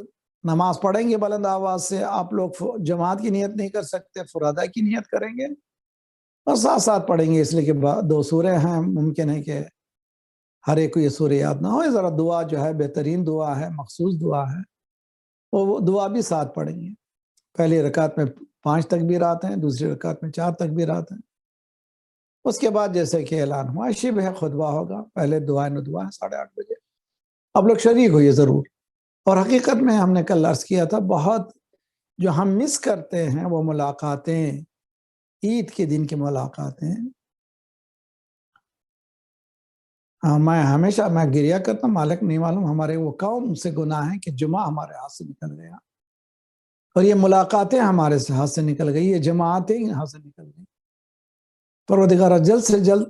نماز پڑھیں گے بلند آواز سے. آپ لوگ جماعت کی نیت نہیں کر سکتے، فرادہ کی نیت کریں گے اور ساتھ ساتھ پڑھیں گے، اس لیے کہ 2 سورے ہیں، ممکن ہے کہ ہر ایک کو یہ سورے یاد نہ ہو. ذرا دعا جو ہے بہترین دعا ہے، مخصوص دعا ہے، وہ دعا بھی ساتھ پڑھیں گے. پہلی رکعت میں 5 تکبیرات ہیں، دوسری رکعت میں 4 تکبیرات ہیں. اس کے بعد جیسے کہ اعلان ہوا شبہ خطبہ ہوگا، پہلے دعا ندعا 8:30 بجے، آپ لوگ شریک ہوئیے ضرور۔ اور حقیقت میں ہم نے کل عرض کیا تھا بہت جو ہم مس کرتے ہیں وہ ملاقاتیں، عید کے دن کی ملاقاتیں۔ میں ہمیشہ گریہ کرتا ہوں، مالک نہیں معلوم ہمارے وہ کون سے گناہ ہیں کہ جمعہ ہمارے ہاتھ سے نکل گیا، اور یہ ملاقاتیں ہمارے ہاتھ سے نکل گئی، یہ جماعتیں ہاتھ سے نکل گئی۔ پروردگار جلد سے جلد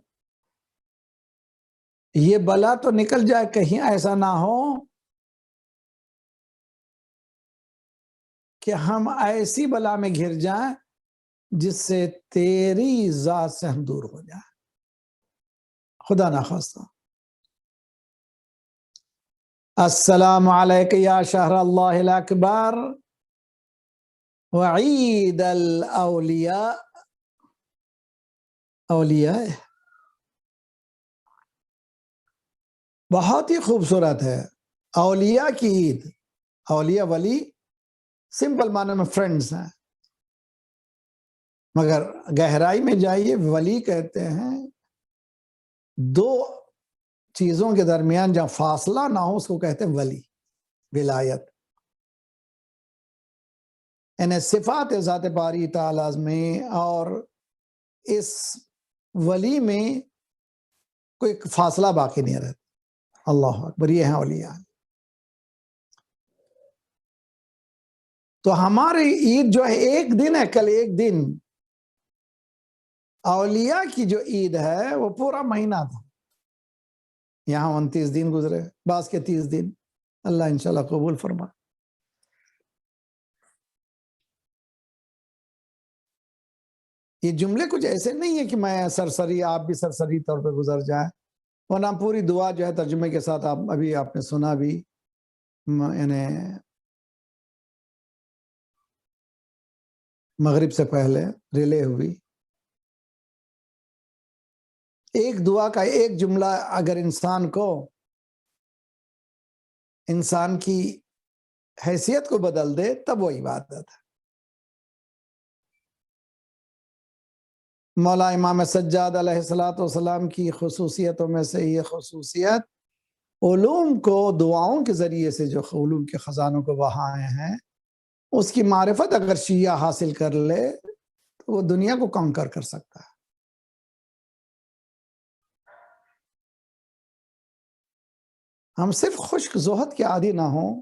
یہ بلا تو نکل جائے، کہیں ایسا نہ ہو کہ ہم ایسی بلا میں گھر جائیں جس سے تیری ذات سے ہم دور ہو جائیں، خدا نخواستہ۔ السلام علیک یا شہر اللہ الاکبر وعید الاولیاء، اولیاء بہت ہی خوبصورت ہے، اولیاء کی عید۔ اولیاء ولی سمپل معنی میں فرینڈز ہیں، مگر گہرائی میں جائیے ولی کہتے ہیں دو چیزوں کے درمیان جہاں فاصلہ نہ ہو اس کو کہتے ہیں ولی، ولایت۔ یعنی صفات ذات باری تعالیٰ میں اور اس ولی میں کوئی فاصلہ باقی نہیں رہتا۔ اللہ اکبر، یہ ہیں اولیاء۔ تو ہماری عید جو ہے ایک دن ہے، کل ایک دن۔ اولیاء کی جو عید ہے وہ پورا مہینہ تھا، یہاں 29 دن گزرے، بعض کے 30 دن۔ اللہ انشاءاللہ قبول فرمائے۔ یہ جملے کچھ ایسے نہیں ہے کہ میں سرسری، آپ بھی سرسری طور پہ گزر جائیں، ورنہ پوری دعا جو ہے ترجمے کے ساتھ ابھی آپ نے سنا بھی، یعنی مغرب سے پہلے ریلے ہوئی۔ ایک دعا کا ایک جملہ اگر انسان کو، انسان کی حیثیت کو بدل دے تب وہ عبادت ہے۔ مولا امام سجاد علیہ السلام کی خصوصیتوں میں سے یہ خصوصیت، علوم کو دعاؤں کے ذریعے سے جو علوم کے خزانوں کو بہائے ہیں، اس کی معرفت اگر شیعہ حاصل کر لے تو وہ دنیا کو کانکر کر سکتا ہے۔ ہم صرف خشک زہد کے عادی نہ ہوں،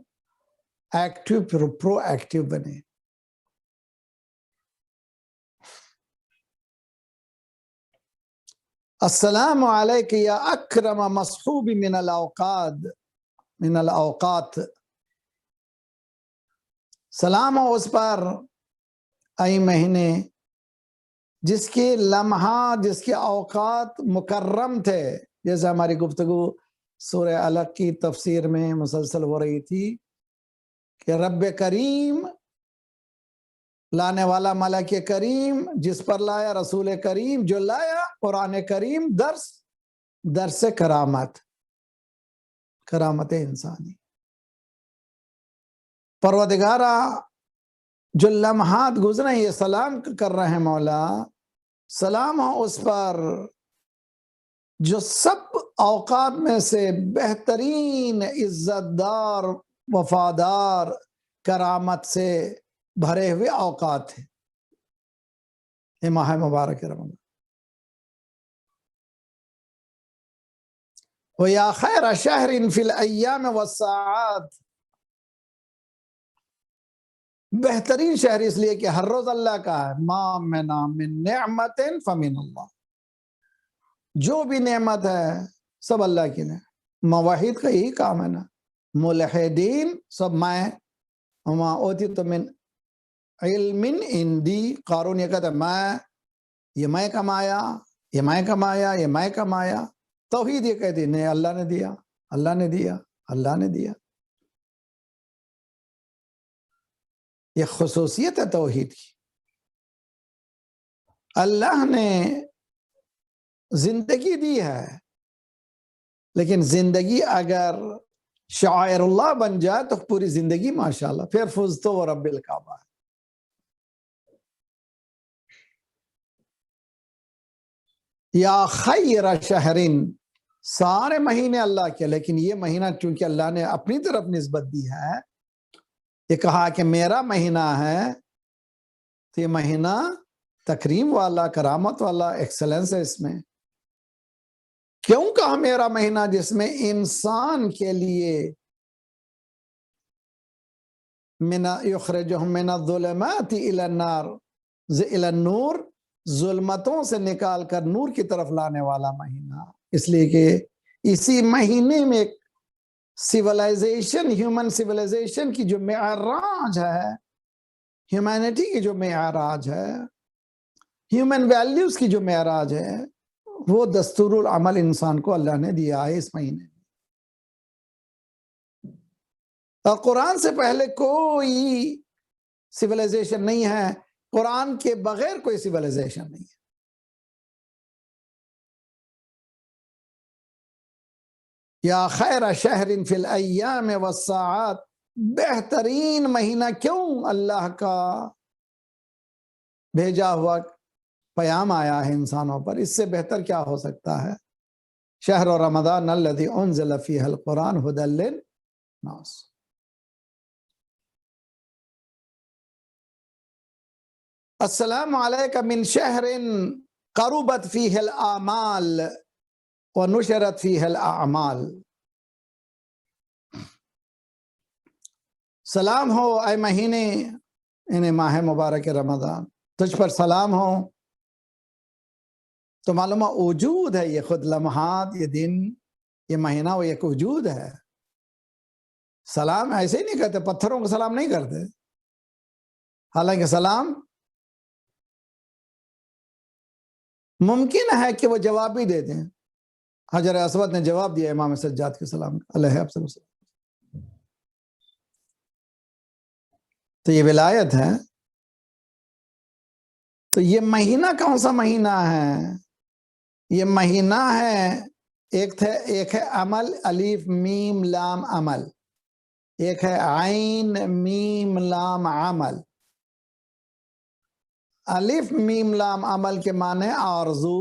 ایکٹیو پرو ایکٹیو بنے۔ السلام علیک یا اکرم مصحوب من الاوقات، سلام ہو اس پر اے مہینے جس کے لمحات، جس کے اوقات مکرم تھے۔ جیسے ہماری گفتگو سورہ علق کی تفسیر میں مسلسل ہو رہی تھی کہ رب کریم، لانے والا ملک کریم، جس پر لایا رسول کریم، جو لایا قرآن کریم، درس کرامت، کرامت انسانی۔ پروردگارہ جو لمحات گزرے یہ سلام کر رہے ہیں مولا، سلام ہو اس پر جو سب اوقات میں سے بہترین، عزت دار، وفادار، کرامت سے بھرے ہوئے اوقات ہیں، یہ ماہ مبارک رمضان۔ وَيَا خَيْرَ شَهْرٍ فِي الْأَيَّامِ وَالسَّاعَاتِ، بہترین شہر اس لیے کہ ہر روز اللہ کا ہے۔ مَا مِنَا مِن نِعْمَةٍ فَمِنَ اللَّهِ، جو بھی نعمت ہے سب اللہ کی نے۔ موحد کا یہی کام ہے نا، ملحدین سب میں، وَمَا أُوتِيتُ مِنْ علم اندی، قارون یہ کہتا ہے یہ میں کمایا، یہ میں کمایا، یہ میں کمایا۔ توحید یہ کہتی نہیں، اللہ نے دیا، اللہ نے دیا، اللہ نے دیا۔ یہ خصوصیت ہے توحید کی۔ اللہ نے زندگی دی ہے، لیکن زندگی اگر شعائر اللہ بن جائے تو پوری زندگی ماشاءاللہ، پھر فزتو و رب الکعبہ ہے۔ یا خیر شہرن، سارے مہینے اللہ کے، لیکن یہ مہینہ چونکہ اللہ نے اپنی طرف نسبت دی ہے، یہ کہا کہ میرا مہینہ ہے، تو یہ مہینہ تکریم والا، کرامت والا، ایکسلنس ہے اس میں۔ کیوں کہا میرا مہینہ؟ جس میں انسان کے لیے یخرجہم من الظلمات الی النار، الی النور، ظلمتوں سے نکال کر نور کی طرف لانے والا مہینہ، اس لیے کہ اسی مہینے میں سیولائزیشن، ہیومن سیولائزیشن کی جو معراج ہے، ہیومینٹی کی جو معراج ہے، ہیومن ویلیوز کی جو معراج ہے، وہ دستور العمل انسان کو اللہ نے دیا ہے اس مہینے میں۔ اور قرآن سے پہلے کوئی سیولائزیشن نہیں ہے، قرآن کے بغیر کوئی سیولائزیشن نہیں ہے۔ یا خیر شہر فی الایام والساعات، بہترین مہینہ کیوں اللہ کا بھیجا ہوا پیام آیا ہے انسانوں پر، اس سے بہتر کیا ہو سکتا ہے؟ شہر رمضان الذی انزل فیہ القرآن ھدی للناس۔ السلام علیک من شہر قربت فیہ الاعمال ونشرت فیہ الاعمال۔ سلام ہو اے مہینے، انہیں ماہ مبارک رمضان، تجھ پر سلام ہو۔ تو معلومہ وجود ہے، یہ خود لمحات، یہ دن، یہ مہینہ، وہ ایک وجود ہے۔ سلام ایسے ہی نہیں کرتے، پتھروں کو سلام نہیں کرتے، حالانکہ سلام ممکن ہے کہ وہ جواب بھی دے دیں۔ حجر اسود نے جواب دیا امام سجاد کے سلام علیہ السلام۔ تو یہ ولایت ہے۔ تو یہ مہینہ کون سا مہینہ ہے؟ یہ مہینہ ہے، ایک ہے عمل، الف میم لام عمل، ایک ہے عین میم لام عمل۔ الف میم لام عمل کے معنی آرزو،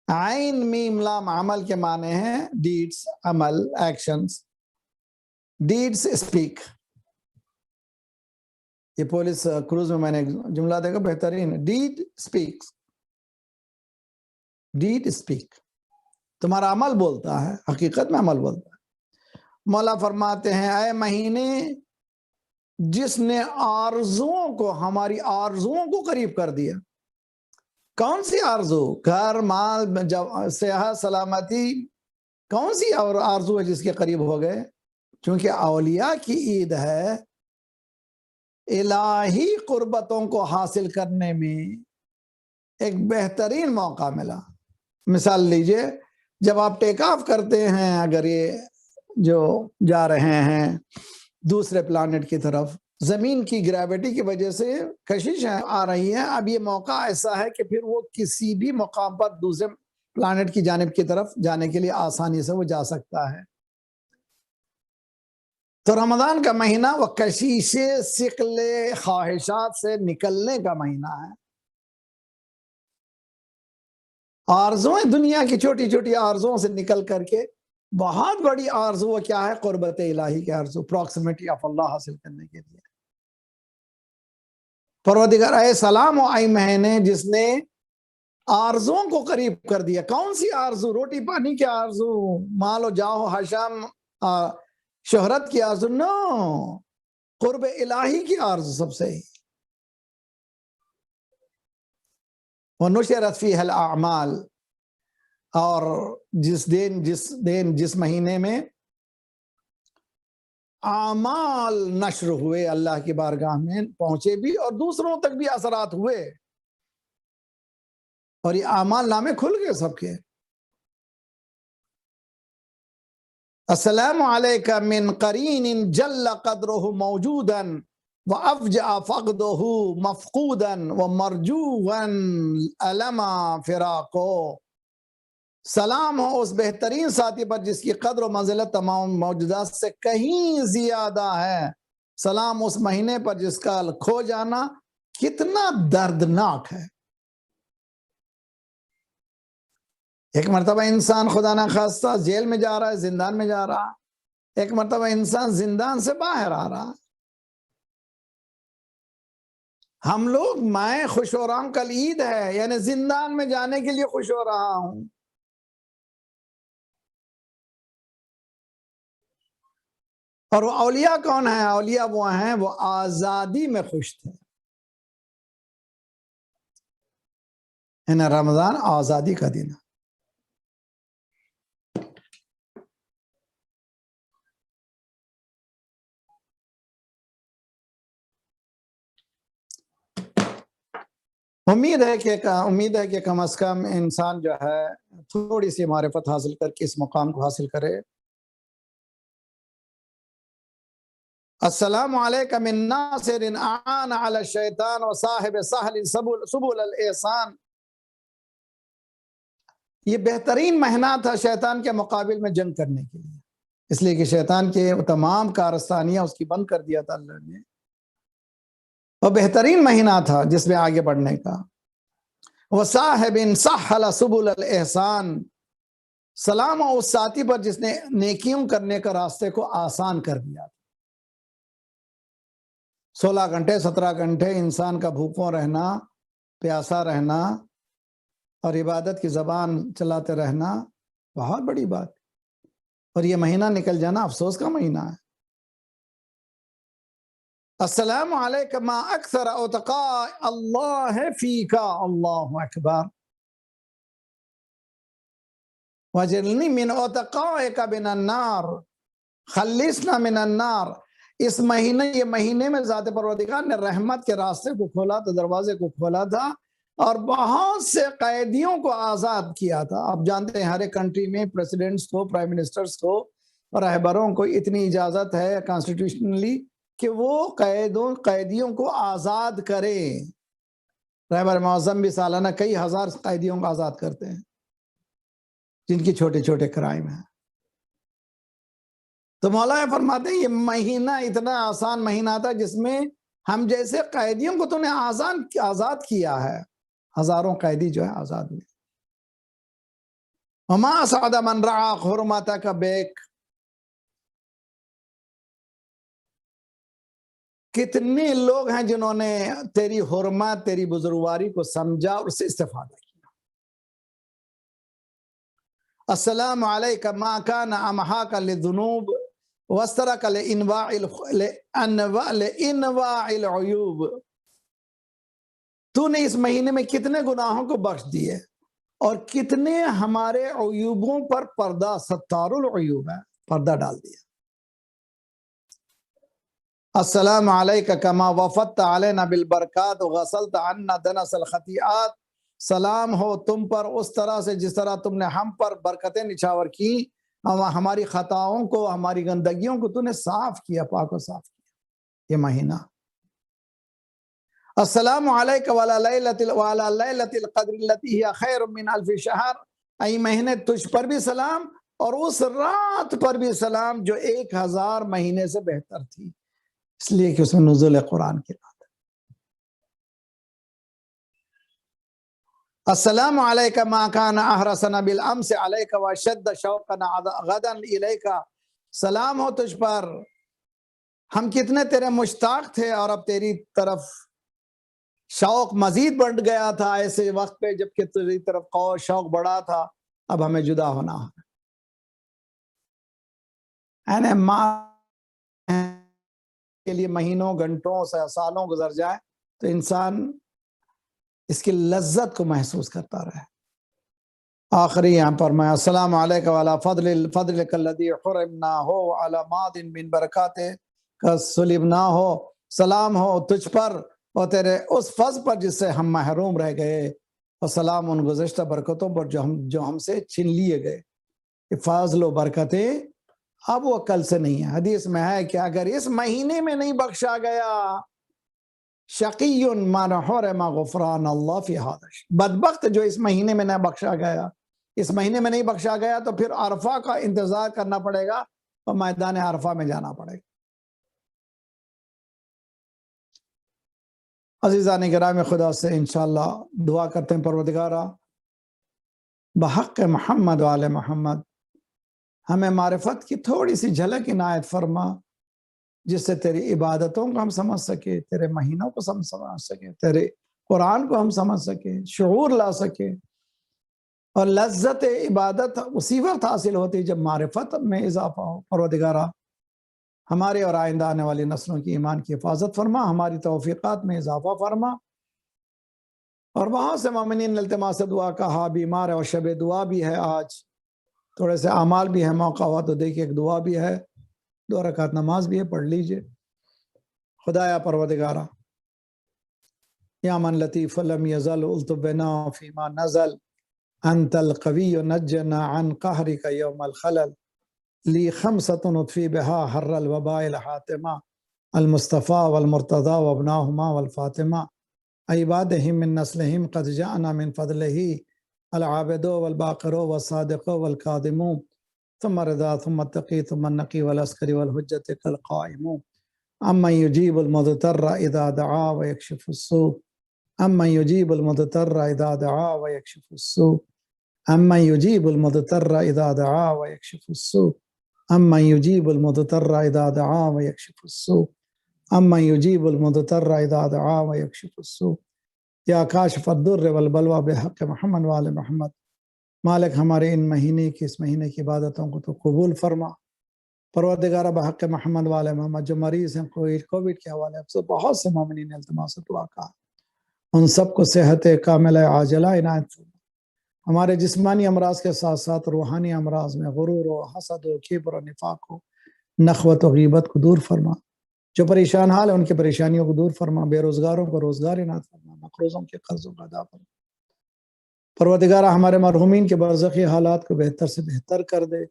عین میم لام عمل کے معنی ہیں ڈیڈز، عمل، ایکشنز۔ Deeds speak. یہ پولیس کروز میں نے ایک جملہ دیکھا بہترین، ڈیڈ اسپیک، ڈیڈ اسپیک، تمہارا عمل بولتا ہے، حقیقت میں عمل بولتا ہے۔ مولا فرماتے ہیں اے مہینے جس نے آرزوؤں کو، ہماری آرزوؤں کو قریب کر دیا۔ کون سی آرزو؟ گھر، مال، صحت، سلامتی، کون سی اور آرزو ہے جس کے قریب ہو گئے؟ چونکہ اولیاء کی عید ہے، الہی قربتوں کو حاصل کرنے میں ایک بہترین موقع ملا۔ مثال لیجئے، جب آپ ٹیک آف کرتے ہیں، اگر یہ جو جا رہے ہیں دوسرے پلانٹ کی طرف، زمین کی گریویٹی کی وجہ سے کششیں آ رہی ہیں، اب یہ موقع ایسا ہے کہ پھر وہ کسی بھی مقام پر دوسرے پلانٹ کی جانب کی طرف جانے کے لیے آسانی سے وہ جا سکتا ہے۔ تو رمضان کا مہینہ وہ کشش ثقل خواہشات سے نکلنے کا مہینہ ہے۔ آرزویں، دنیا کی چھوٹی چھوٹی آرزوؤں سے نکل کر کے بہت بڑی آرزو کیا ہے؟ قربت الہی کی آرزو، پروکسیمیٹی آف اللہ حاصل کرنے کے لیے۔ پروردگار اے سلام و اے مہینے جس نے آرزوؤں کو قریب کر دیا۔ کون سی آرزو؟ روٹی پانی کی آرزو، مال و جاہ و حشم، شہرت کی آرزو؟ نو، قرب الہی کی آرزو سب سے ہی۔ وَنُشِرَتْ فِيهَا الْأَعْمَالِ، اور جس مہینے میں اعمال نشر ہوئے، اللہ کی بارگاہ میں پہنچے بھی اور دوسروں تک بھی اثرات ہوئے، اور یہ اعمال نامے کھل گئے سب کے۔ السلام علیک من قرین جل قدرہ موجودا وافجع فقدہ مفقودا ومرجوا علم فراقہ۔ سلام ہو اس بہترین ساتھی پر جس کی قدر و منزلت تمام موجودات سے کہیں زیادہ ہے۔ سلام اس مہینے پر جس کا کھو جانا کتنا دردناک ہے۔ ایک مرتبہ انسان خدا نہ خواستہ جیل میں جا رہا ہے، زندان میں جا رہا ہے، ایک مرتبہ انسان زندان سے باہر آ رہا ہے۔ ہم لوگ میں خوش ہو رہا ہوں، کل عید ہے، یعنی زندان میں جانے کے لیے خوش ہو رہا ہوں۔ اور وہ اولیاء کون ہیں؟ اولیاء وہ ہیں وہ آزادی میں خوش تھے۔ یعنی رمضان آزادی کا دن ہے۔ امید ہے کہ کم از کم انسان جو ہے تھوڑی سی معرفت حاصل کر کے اس مقام کو حاصل کرے۔ السلام علیکم من ناصر اعان علی الشیطان وصاحب سہل سبل الاحسان۔ یہ بہترین مہینہ تھا شیطان کے مقابل میں جنگ کرنے کے لیے، اس لیے کہ شیطان کے تمام کارستانیاں اس کی بند کر دیا تھا اللہ نے۔ وہ بہترین مہینہ تھا جس میں آگے بڑھنے کا۔ وصاحب سہل سبل الاحسان، سلام ہو اس ساتھی پر جس نے نیکیوں کرنے کا راستے کو آسان کر دیا۔ 16 گھنٹے 17 گھنٹے انسان کا بھوکوں رہنا، پیاسا رہنا اور عبادت کی زبان چلاتے رہنا بہت بڑی بات، اور یہ مہینہ نکل جانا افسوس کا مہینہ ہے۔ السلام علیکم ما اکثر اتقاء اللہ فیکا، اللہ اکبر، وجلنی من اتقائک من النار، خلصنا من النار۔ اس مہینے، یہ مہینے میں ذات پروردگار نے رحمت کے راستے کو کھولا تھا، دروازے کو کھولا تھا، اور بہت سے قیدیوں کو آزاد کیا تھا۔ آپ جانتے ہیں ہر ایک کنٹری میں پریزیڈنٹس کو، پرائم منسٹرز کو، رہبروں کو اتنی اجازت ہے کانسٹیٹیوشنلی کہ وہ قیدیوں کو آزاد کرے۔ رہبر معظم بھی سالانہ کئی ہزار قیدیوں کو آزاد کرتے ہیں جن کی چھوٹے چھوٹے کرائم ہیں۔ تو مولا فرماتے ہیں یہ مہینہ اتنا آسان مہینہ تھا جس میں ہم جیسے قیدیوں کو تو نے آزاد کیا ہے، ہزاروں قیدی جو ہے آزاد ہوئے۔ وما اسعد من رعا حرمتک بیک، کتنے لوگ ہیں جنہوں نے تیری حرمت، تیری بزرگواری کو سمجھا اور اس سے استفادہ کیا۔ السلام علیکم ما کان امحاک للذنوب واسترک لانواع العیوب، تو نے اس مہینے میں کتنے گناہوں کو بخش دیے اور کتنے ہمارے عیوبوں پر پردہ، ستار العیوب ہے، پردہ ڈال دیا۔ السلام علیکم کما وفدت علینا بالبرکات وغسلت عنا دنس الخطیئات، سلام ہو تم پر اس طرح سے جس طرح تم نے ہم پر برکتیں نچھاور کی، ہماری خطاؤں کو، ہماری گندگیوں کو تو نے صاف کیا، پاک و صاف کیا یہ مہینہ۔ السلام علیکم وعلی لیلۃ القدر التي هي خیر من الف شہر، ای مہینے تجھ پر بھی سلام اور اس رات پر بھی سلام جو 1000 مہینے سے بہتر تھی، اس لیے کہ اس میں نزول قرآن کی رات۔ السلام علیکم ما کان احرسنا بالامس علیک وشد شوقنا غدا الیک، سلام ہو تجھ پر، ہم کتنے تیرے مشتاق تھے اور اب تیری طرف شوق مزید بڑھ گیا تھا، ایسے وقت پہ جبکہ تیری طرف شوق بڑا تھا، اب ہمیں جدا ہونا ہے۔ یعنی کے لیے مہینوں، گھنٹوں سے سالوں گزر جائے تو انسان اس کی لذت کو محسوس کرتا رہے۔ آخری یہاں پر میں السلام علیکم وعلی فضلک الذی حرمنا ہو وعلی ماد من برکاتک سلبنا ہو، سلام ہو تجھ پر اور تیرے اس فضل پر جس سے ہم محروم رہ گئے، اور سلام ان گزشتہ برکتوں پر جو ہم سے چھین لیے گئے۔ کہ فضل و برکتیں اب وہ کل سے نہیں ہے۔ حدیث میں ہے کہ اگر اس مہینے میں نہیں بخشا گیا، شقی من حرم غفران اللہ فی ھذا، بدبخت جو اس مہینے میں نہ بخشا گیا، اس مہینے میں نہیں بخشا گیا تو پھر عرفہ کا انتظار کرنا پڑے گا اور میدان عرفہ میں جانا پڑے گا۔ عزیزان گرامی، خدا سے انشاءاللہ دعا کرتے ہیں پروردگارہ بحق محمد وآل محمد ہمیں معرفت کی تھوڑی سی جھلک عنایت فرما، جس سے تیری عبادتوں کو ہم سمجھ سکے، تیرے مہینوں کو ہم سمجھ سکے، تیرے قرآن کو ہم سمجھ سکے، شعور لا سکے. اور لذت عبادت اسی وقت حاصل ہوتی جب معرفت میں اضافہ ہو. پروردگارہ ہمارے اور آئندہ آنے والی نسلوں کی ایمان کی حفاظت فرما، ہماری توفیقات میں اضافہ فرما. اور وہاں سے مومنین التماس دعا کہا، بیمار ہے اور شب دعا بھی ہے، آج تھوڑے سے اعمال بھی ہے، موقع ہوا تو دیکھیے ایک دعا بھی ہے، 2 رکعت نماز بھی ہے، پڑھ لیجئے. خدایا پروردگارہ یا من لطیف لم یزل التبنا فیما نزل انت القوی نجنا عن قہرک یوم الخلل لی خمسۃ نطفی بہا حر الوباء الحاتمہ المصطفیٰ والمرتضی وابناہما والفاطمہ عبادہم من نسلہم قد جاءنا من فضلہ العابد والباقر والصادق والکاظم ثم رضا ثم التقی ثم النقی والعسکری والحجت کالقائم امن یجیب المضطر اذا دعا ویکشف السوء امن یجیب المضطر اذا دعا ویکشف السوء امن یجیب المضطر اذا دعا ویکشف السوء امن یجیب المضطر اذا دعا ویکشف السوء امن یجیب المضطر اذا دعا ویکشف السوء. یا کاشف الضر والبلوى بحق محمد وآل محمد، مالک ہمارے ان مہینے کی اس مہینے کی عبادتوں کو تو قبول فرما. پروردگارہ بحق محمد وآل محمد جو مریض ہیں کووڈ کے حوالے سے بہت سے مومنین التماس دعا کا، ان سب کو صحت کاملہ عاجلہ عنایت فرما. ہمارے جسمانی امراض کے ساتھ ساتھ روحانی امراض میں غرور و حسد و کبر و نفاق و نخوت و غیبت کو دور فرما. جو پریشان حال ہیں ان کی پریشانیوں کو دور فرما، بے روزگاروں کو روزگار عنایت فرما، مقروضوں کے قرضوں کا ادا فرما. پروردگارہ ہمارے مرحومین کے برزخی حالات کو بہتر سے بہتر کر دے،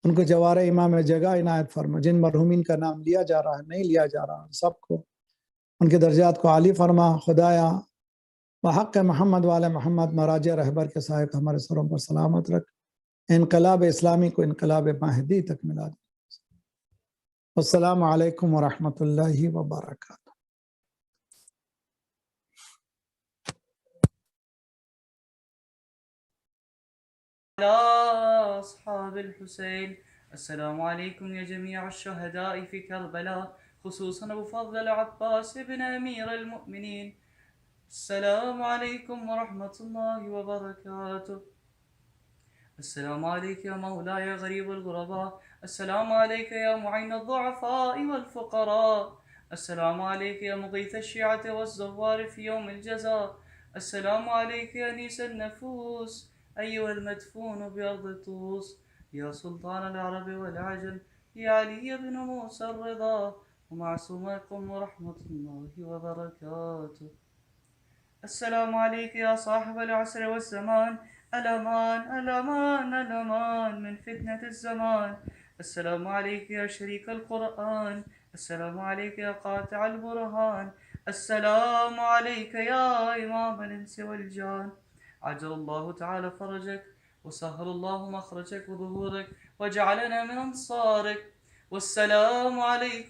ان کو جوار امام جگہ عنایت فرما. جن مرحومین کا نام لیا جا رہا ہے، نہیں لیا جا رہا، سب کو ان کے درجات کو عالی فرما. خدایا بحق محمد وآل محمد مراجع رہبر کے سائے ہمارے سروں پر سلامت رکھ، انقلاب اسلامی کو انقلاب مہدی تک ملا دے. السلام علیکم ورحمۃ اللہ وبرکاتہ. أصحاب الحسين السلام عليكم يا جميع الشهداء في كربلاء، خصوصا أبو فضل العباس بن أمير المؤمنين. السلام عليكم ورحمة الله وبركاته. السلام عليك يا مولاي يا غريب الغرباء، السلام عليك يا معين الضعفاء والفقراء، السلام عليك يا مغيث الشيعة والزوار في يوم الجزاء، السلام عليك يا أنيس النفوس أيها المدفون بأرض طوس، يا سلطان العرب والعجم، يا علي بن موسى الرضا، ومعصومكم ورحمة الله وبركاته. السلام عليك يا صاحب العصر والزمان، الأمان الأمان الأمان من فتنة الزمان. السلام عليك يا شريك القرآن، السلام عليك يا قاطع البرهان، السلام عليك يا إمام الإنس والجان. عجل الله تعالى فرجك وسهل الله مخرجك وظهورك وجعلنا من أنصارك. والسلام عليكم.